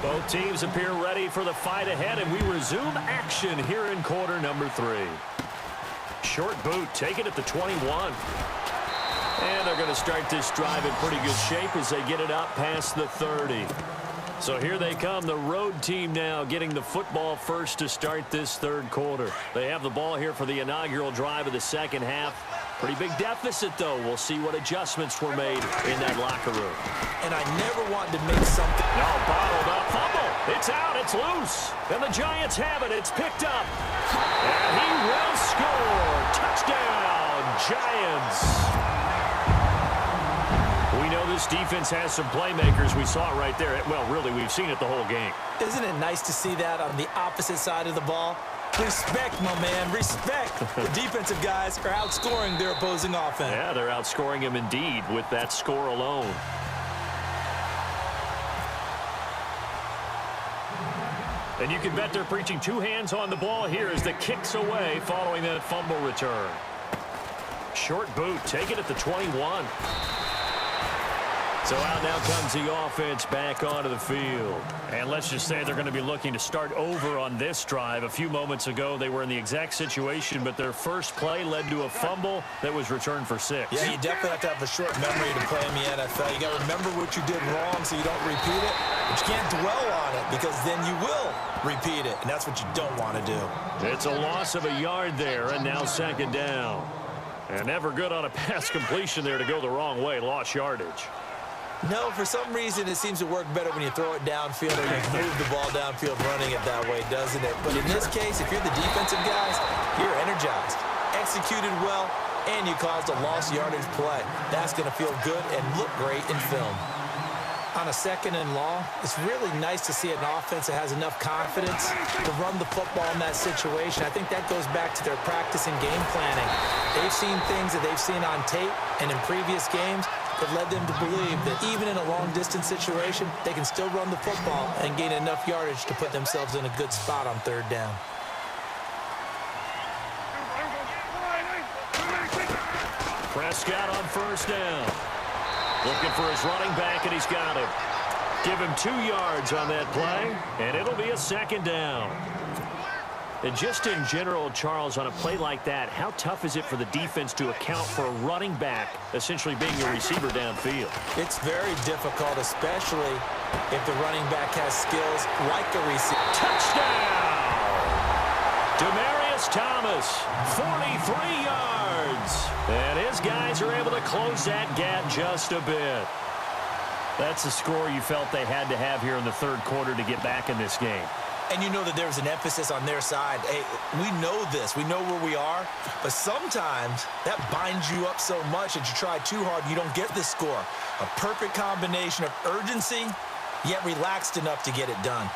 Both teams appear ready for the fight ahead, and we resume action here in quarter number 3. Short boot, take it at the 21. And they're going to start this drive in pretty good shape as they get it up past the 30. So here they come, the road team now getting the football first to start this third quarter. They have the ball here for the inaugural drive of the second half. Pretty big deficit, though. We'll see what adjustments were made in that locker room. And I never wanted to make something. No, bottled up. Fumble. It's out. It's loose. And the Giants have it. It's picked up. And he will score. Touchdown, Giants. We know this defense has some playmakers. We saw it right there. Well, really, we've seen it the whole game. Isn't it nice to see that on the opposite side of the ball? Respect, my man, respect. The defensive guys are outscoring their opposing offense. Yeah, they're outscoring him indeed with that score alone. And you can bet they're preaching 2 hands on the ball here as the kick's away following that fumble return. Short boot, take it at the 21. So out now comes the offense back onto the field. And let's just say they're going to be looking to start over on this drive. A few moments ago, they were in the exact situation, but their first play led to a fumble that was returned for 6. Yeah, you definitely have to have a short memory to play in the NFL. You got to remember what you did wrong so you don't repeat it. But you can't dwell on it because then you will repeat it, and that's what you don't want to do. It's a loss of a yard there, and now second down. And never good on a pass completion there to go the wrong way. Lost yardage. No, for some reason it seems to work better when you throw it downfield or you move the ball downfield running it that way, doesn't it? But in this case, if you're the defensive guys, you're energized, executed well, and you caused a lost yardage play. That's going to feel good and look great in film. On a second and long, it's really nice to see an offense that has enough confidence to run the football in that situation. I think that goes back to their practice and game planning. They've seen things that they've seen on tape and in previous games that led them to believe that even in a long-distance situation, they can still run the football and gain enough yardage to put themselves in a good spot on third down. Prescott on first down. Looking for his running back, and he's got him. Give him 2 yards on that play, and it'll be a second down. And just in general, Charles, on a play like that, how tough is it for the defense to account for a running back essentially being a receiver downfield? It's very difficult, especially if the running back has skills like a receiver. Touchdown! Demaryius Thomas, 43 yards. And his guys are able to close that gap just a bit. That's the score you felt they had to have here in the third quarter to get back in this game. And you know that there's an emphasis on their side. Hey, we know this. We know where we are. But sometimes that binds you up so much that you try too hard and you don't get the score. A perfect combination of urgency, yet relaxed enough to get it done.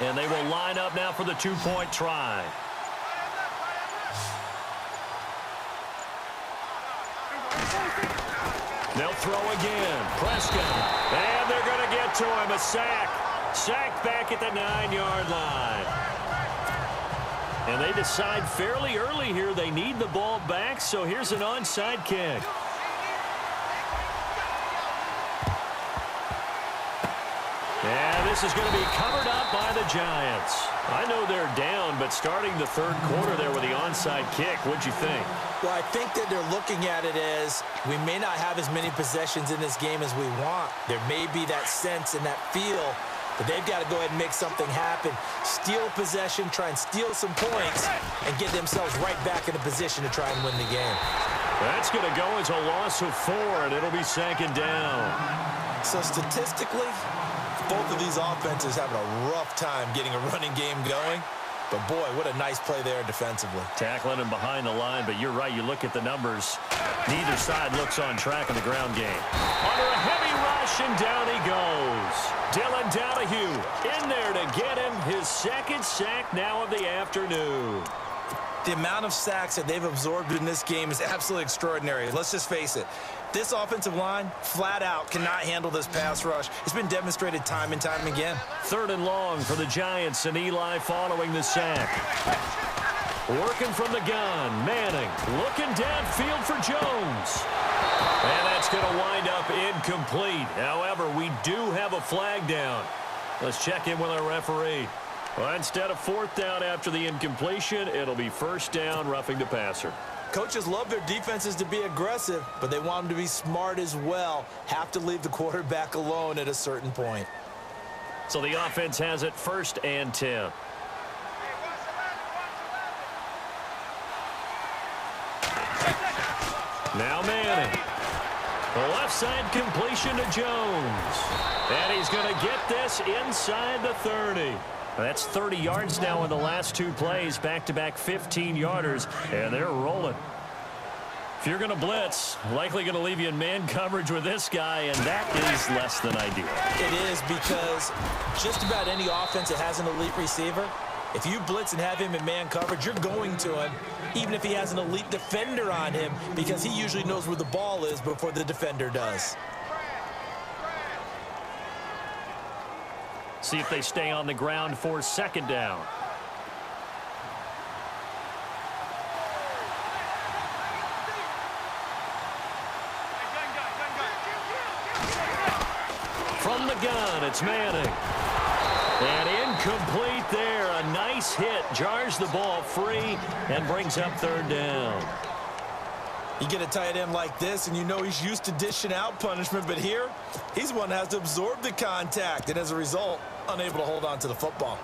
And they will line up now for the 2-point try. They'll throw again. Prescott. And they're going to get to him. A sack. Sacked back at the 9-yard line. And they decide fairly early here they need the ball back, so here's an onside kick. And this is going to be covered up by the Giants. I know they're down, but starting the third quarter there with the onside kick, what'd you think? Well, I think that they're looking at it as we may not have as many possessions in this game as we want. There may be that sense and that feel, but they've got to go ahead and make something happen. Steal possession, try and steal some points, and get themselves right back in a position to try and win the game. That's going to go as a loss of 4, and it'll be second down. So statistically, both of these offenses having a rough time getting a running game going. But, boy, what a nice play there defensively. Tackling him behind the line, but you're right. You look at the numbers. Neither side looks on track in the ground game. Under a heavy rush, and down he goes. Dylan Donahue in there to get him his second sack now of the afternoon. The amount of sacks that they've absorbed in this game is absolutely extraordinary. Let's just face it. This offensive line, flat out, cannot handle this pass rush. It's been demonstrated time and time again. Third and long for the Giants, and Eli following the sack. Working from the gun, Manning looking downfield for Jones. And that's going to wind up incomplete. However, we do have a flag down. Let's check in with our referee. Well, instead of fourth down after the incompletion, it'll be first down, roughing the passer. Coaches love their defenses to be aggressive, but they want them to be smart as well. Have to leave the quarterback alone at a certain point. So the offense has it first and 10. Now Manning. The left side completion to Jones. And he's going to get this inside the 30. That's 30 yards now in the last 2 plays, back-to-back 15-yarders, and they're rolling. If you're going to blitz, likely going to leave you in man coverage with this guy, and that is less than ideal. It is, because just about any offense that has an elite receiver, if you blitz and have him in man coverage, you're going to him, even if he has an elite defender on him, because he usually knows where the ball is before the defender does. See if they stay on the ground for second down. From the gun, it's Manning. And incomplete there. A nice hit. Jars the ball free and brings up third down. You get a tight end like this, and you know he's used to dishing out punishment, but here, he's the one that has to absorb the contact, and as a result, unable to hold on to the football.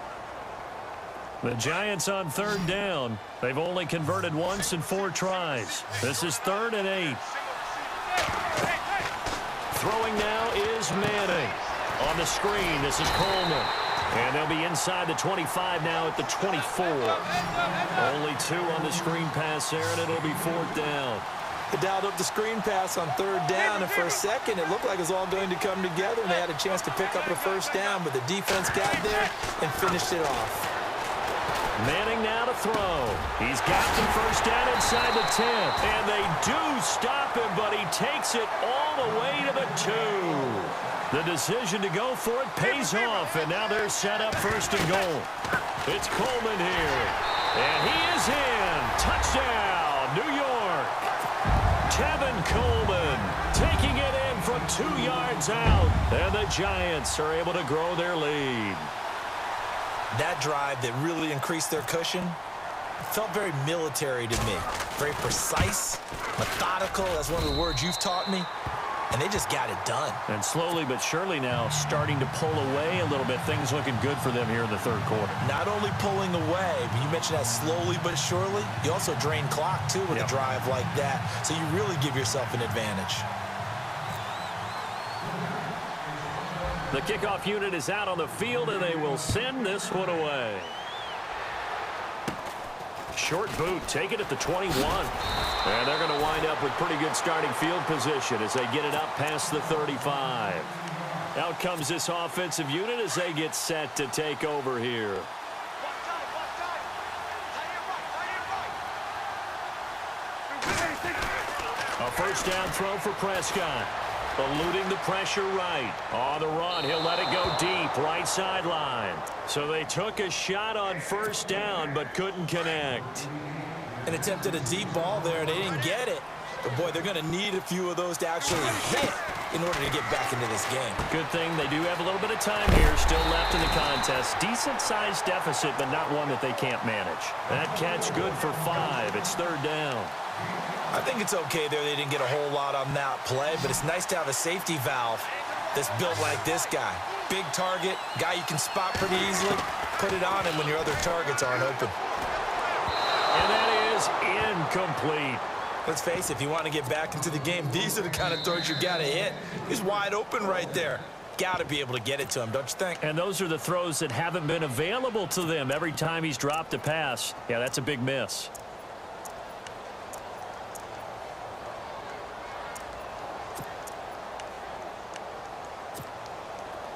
The Giants on third down. They've only converted once in 4 tries. This is 3rd and 8. Throwing now is Manning. On the screen, this is Coleman. And they'll be inside the 25 now at the 24. Only 2 on the screen pass there, and it'll be 4th down. They dialed up the screen pass on 3rd down, and for a second, it looked like it was all going to come together, and they had a chance to pick up the first down, but the defense got there and finished it off. Manning now to throw. He's got the first down inside the 10, and they do stop him, but he takes it all the way to the 2. The decision to go for it pays off, and now they're set up 1st and goal. It's Coleman here, and he is in. Touchdown, New York. Tevin Coleman taking it in from 2 yards out. And the Giants are able to grow their lead. That drive that really increased their cushion felt very military to me. Very precise, methodical. That's one of the words you've taught me. And they just got it done. And slowly but surely now starting to pull away a little bit. Things looking good for them here in the third quarter. Not only pulling away, but you mentioned that slowly but surely. You also drain clock, too, with a drive like that. So you really give yourself an advantage. The kickoff unit is out on the field, and they will send this one away. Short boot, take it at the 21. And they're going to wind up with pretty good starting field position as they get it up past the 35. Out comes this offensive unit as they get set to take over here. A first down throw for Prescott. Eluding the pressure right. On the run, he'll let it go deep, right sideline. So they took a shot on first down, but couldn't connect. And attempted a deep ball there, and they didn't get it. But, boy, they're going to need a few of those to actually hit in order to get back into this game. Good thing they do have a little bit of time here still left in the contest. Decent-sized deficit, but not one that they can't manage. That catch good for 5. It's third down. I think it's okay there. They didn't get a whole lot on that play, but it's nice to have a safety valve that's built like this guy. Big target, guy you can spot pretty easily. Put it on him when your other targets aren't open. And that is incomplete. Let's face it, if you want to get back into the game, these are the kind of throws you got to hit. He's wide open right there. Got to be able to get it to him, don't you think? And those are the throws that haven't been available to them every time he's dropped a pass. Yeah, that's a big miss.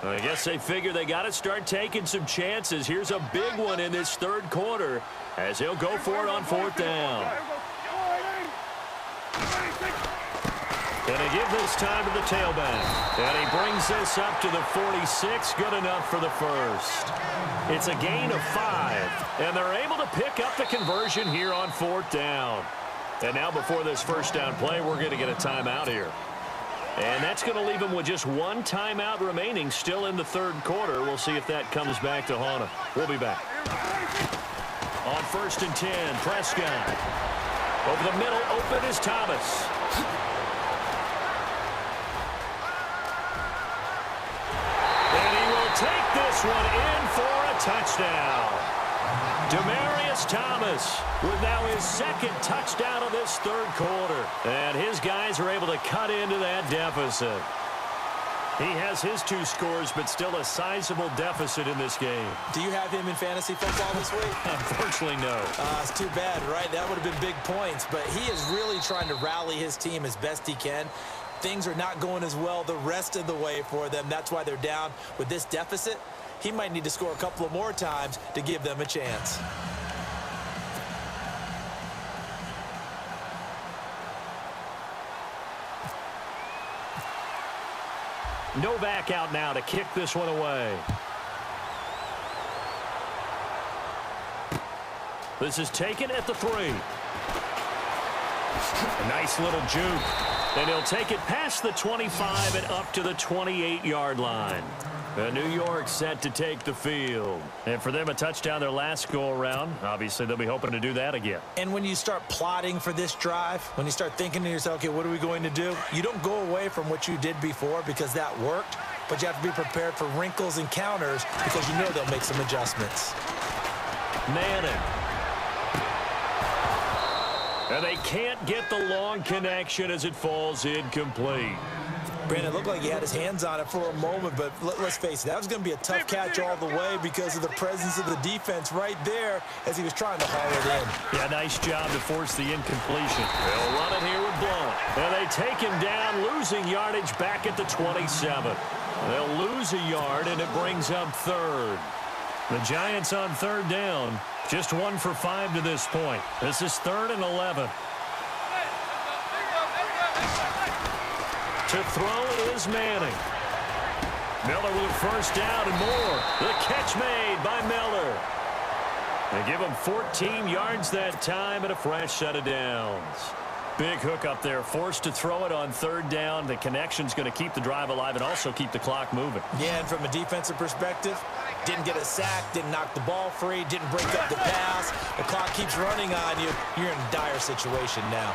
I guess they figure they got to start taking some chances. Here's a big one in this third quarter as he'll go for it on fourth down. And they give this time to the tailback. And he brings this up to the 46. Good enough for the first. It's a gain of 5. And they're able to pick up the conversion here on fourth down. And now before this first down play, we're going to get a timeout here. And that's going to leave him with just one timeout remaining still in the third quarter. We'll see if that comes back to haunt him. We'll be back. On 1st and 10, Prescott. Over the middle, open is Thomas. And he will take this one in for a touchdown. Demaryius Thomas with now his second touchdown of this third quarter. And his guys are able to cut into that deficit. He has his 2 scores, but still a sizable deficit in this game. Do you have him in fantasy football this week? Unfortunately, no. It's too bad, right? That would have been big points. But he is really trying to rally his team as best he can. Things are not going as well the rest of the way for them. That's why they're down with this deficit. He might need to score a couple of more times to give them a chance. Novak out now to kick this one away. This is taken at the 3. A nice little juke. And he'll take it past the 25 and up to the 28-yard line. New York set to take the field. And for them, a touchdown their last go-around. Obviously, they'll be hoping to do that again. And when you start plotting for this drive, when you start thinking to yourself, okay, what are we going to do? You don't go away from what you did before because that worked, but you have to be prepared for wrinkles and counters because you know they'll make some adjustments. Manning. And they can't get the long connection as it falls incomplete. Brandon, it looked like he had his hands on it for a moment, but let's face it, that was going to be a tough catch all the way because of the presence of the defense right there as he was trying to haul it in. Yeah, nice job to force the incompletion. They'll run it here with Blunt. And they take him down, losing yardage back at the 27. They'll lose a yard, and it brings up third. The Giants on third down, just 1 for 5 to this point. This is 3rd and 11. To throw is Manning. Miller with first down and more. The catch made by Miller. They give him 14 yards that time and a fresh set of downs. Big hook up there, forced to throw it on third down. The connection's going to keep the drive alive and also keep the clock moving. Yeah, and from a defensive perspective, didn't get a sack, didn't knock the ball free, didn't break up the pass. The clock keeps running on you. You're in a dire situation now.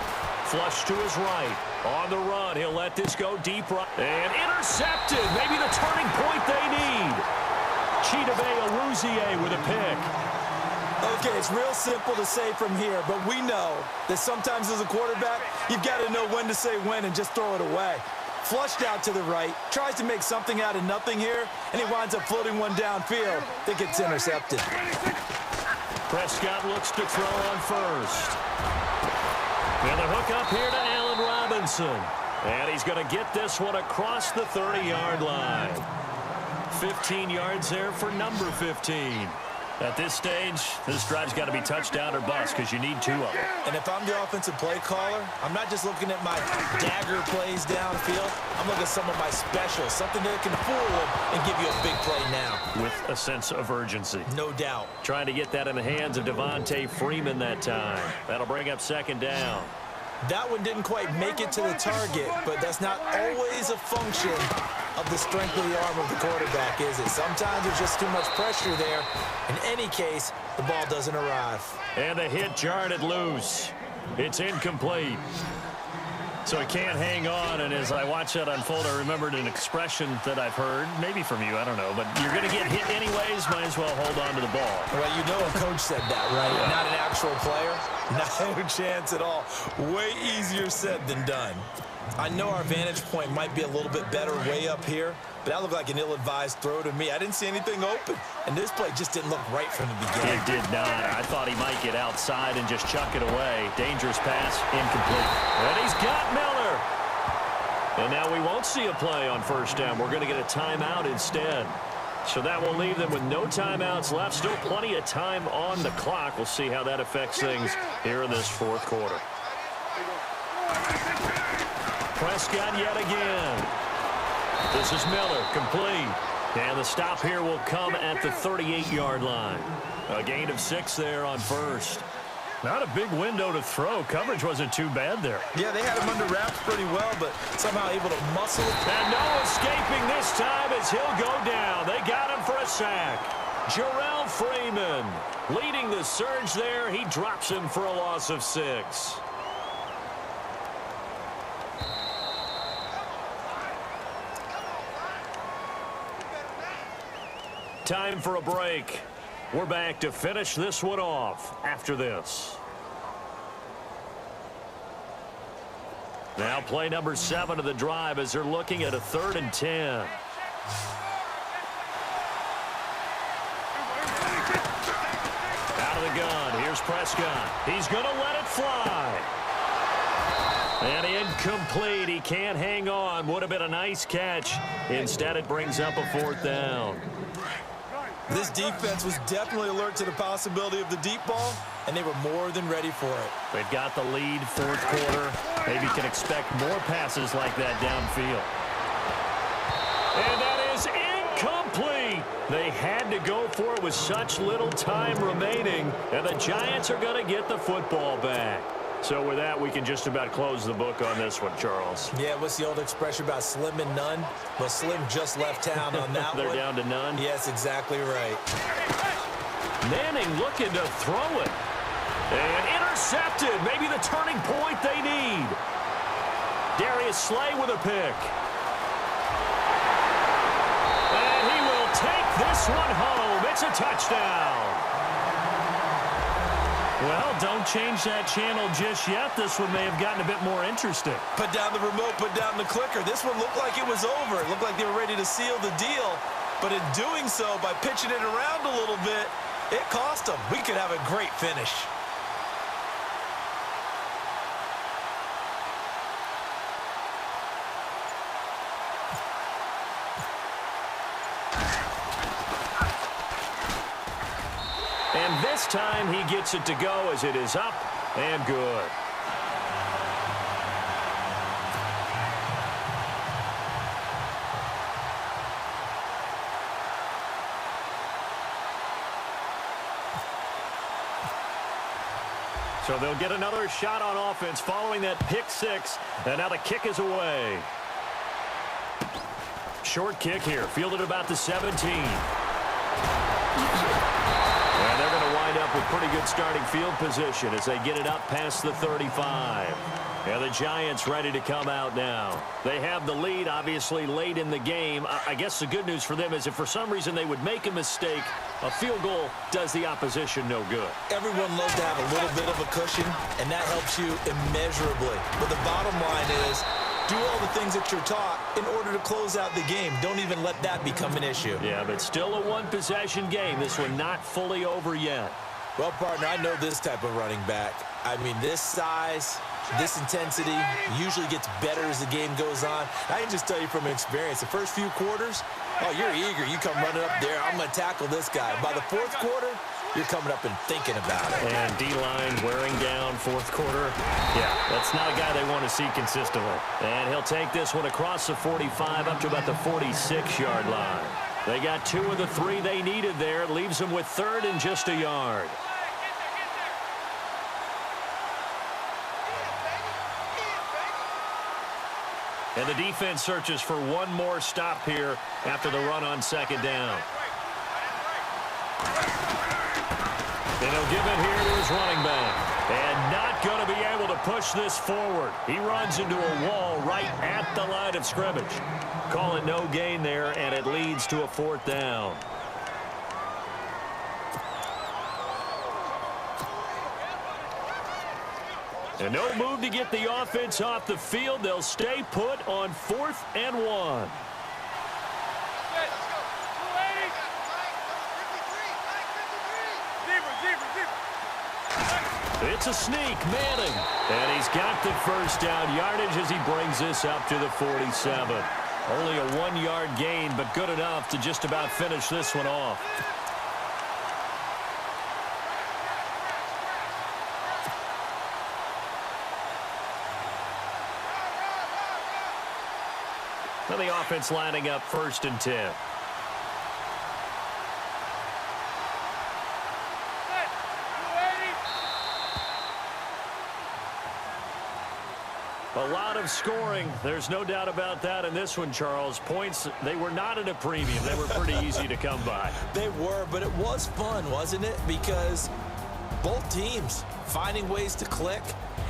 Flush to his right. On the run, he'll let this go deep right. And intercepted. Maybe the turning point they need. Chidobe Awuzie with a pick. Okay, it's real simple to say from here, but we know that sometimes as a quarterback, you've got to know when to say when and just throw it away. Flushed out to the right, tries to make something out of nothing here, and he winds up floating one downfield that gets intercepted. Prescott looks to throw on first. And the hook up here to Allen Robinson. And he's going to get this one across the 30-yard line. 15 yards there for number 15. At this stage, this drive's got to be touchdown or bust because you need 2 of them. And if I'm the offensive play caller, I'm not just looking at my dagger plays downfield. I'm looking at some of my specials, something that can fool them and give you a big play now. With a sense of urgency. No doubt. Trying to get that in the hands of Devontae Freeman that time. That'll bring up second down. That one didn't quite make it to the target, but that's not always a function of the strength of the arm of the quarterback, is it? Sometimes there's just too much pressure there. In any case, the ball doesn't arrive. And the hit jarred it loose. It's incomplete. So he can't hang on, and as I watch that unfold, I remembered an expression that I've heard, maybe from you, I don't know, but you're going to get hit anyways, might as well hold on to the ball. Well, you know a coach said that, right? Yeah. Not an actual player. No chance at all. Way easier said than done. I know our vantage point might be a little bit better way up here, but that looked like an ill-advised throw to me. I didn't see anything open, and this play just didn't look right from the beginning. It did not. I thought he might get outside and just chuck it away. Dangerous pass, incomplete. And he's got Miller. And now we won't see a play on first down. We're going to get a timeout instead. So that will leave them with no timeouts left. Still plenty of time on the clock. We'll see how that affects things here in this fourth quarter. Prescott yet again. This is Miller, complete. And the stop here will come at the 38-yard line. A gain of 6 there on first. Not a big window to throw. Coverage wasn't too bad there. Yeah, they had him under wraps pretty well, but somehow able to muscle it. And no escaping this time as he'll go down. They got him for a sack. Jarrell Freeman leading the surge there. He drops him for a loss of 6. Time for a break. We're back to finish this one off after this. Now play number 7 of the drive as they're looking at a 3rd and 10. Out of the gun. Here's Prescott. He's going to let it fly. And incomplete. He can't hang on. Would have been a nice catch. Instead, it brings up a 4th down. This defense was definitely alert to the possibility of the deep ball, and they were more than ready for it. They've got the lead, fourth quarter. Maybe can expect more passes like that downfield. And that is incomplete. They had to go for it with such little time remaining, and the Giants are going to get the football back. So with that, we can just about close the book on this one, Charles. Yeah, what's the old expression about slim and none? Well, Slim just left town on that They're one. down to none? Yes, exactly right. Manning looking to throw it. And intercepted. Maybe the turning point they need. Darius Slay with a pick. And he will take this one home. It's a touchdown. Well, don't change that channel just yet. This one may have gotten a bit more interesting. Put down the remote, put down the clicker. This one looked like it was over. It looked like they were ready to seal the deal. But in doing so, by pitching it around a little bit, it cost them. We could have a great finish. And this time he gets it to go as it is up and good. So they'll get another shot on offense following that pick six. And now the kick is away. Short kick here, fielded about the 17. And they're going to wind up with pretty good starting field position as they get it up past the 35. And the Giants ready to come out now. They have the lead, obviously, late in the game. I guess the good news for them is if for some reason they would make a mistake, a field goal does the opposition no good. Everyone loves to have a little bit of a cushion, and that helps you immeasurably. But the bottom line is, do all the things that you're taught in order to close out the game. Don't even let that become an issue. Yeah, but still a one-possession game. This one not fully over yet. Well, partner, I know this type of running back. I mean, this size, this intensity usually gets better as the game goes on. I can just tell you from experience, the first few quarters, oh, you're eager. You come running up there, I'm going to tackle this guy. By the fourth quarter, you're coming up and thinking about it. And D-line wearing down fourth quarter. Yeah, that's not a guy they want to see consistently. And he'll take this one across the 45 up to about the 46-yard line. They got 2 of the 3 they needed there. Leaves them with 3rd and just a yard. And the defense searches for one more stop here after the run on 2nd down. And he'll give it here to his running back. And not going to be able to push this forward. He runs into a wall right at the line of scrimmage. Call it no gain there, and it leads to a 4th down. And no move to get the offense off the field. They'll stay put on 4th and 1. It's a sneak, Manning. And he's got the first down yardage as he brings this up to the 47. Only a 1-yard gain, but good enough to just about finish this one off. Now the offense lining up 1st and 10. A lot of scoring. There's no doubt about that in this one, Charles. Points, they were not at a premium. They were pretty easy to come by. They were, but it was fun, wasn't it? Because both teams finding ways to click.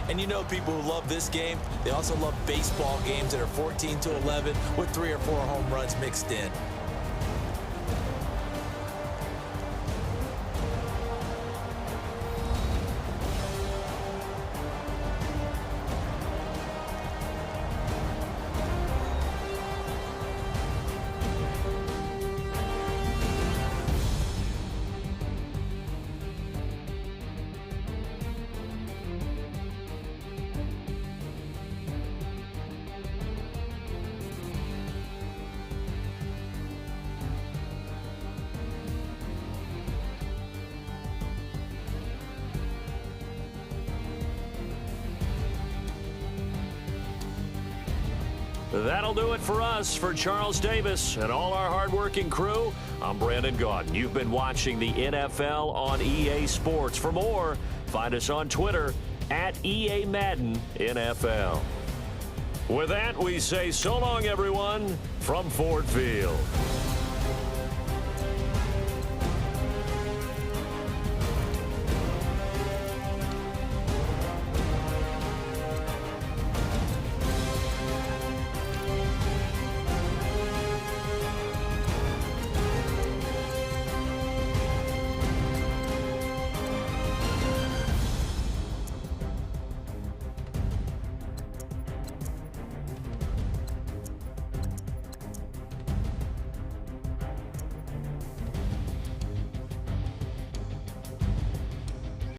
And you know people who love this game, they also love baseball games that are 14-11 with 3 or 4 home runs mixed in. That'll do it for us. For Charles Davis and all our hardworking crew, I'm Brandon Gaudin. You've been watching the NFL on EA Sports. For more, find us on Twitter at EA Madden NFL. With that, we say so long, everyone, from Ford Field.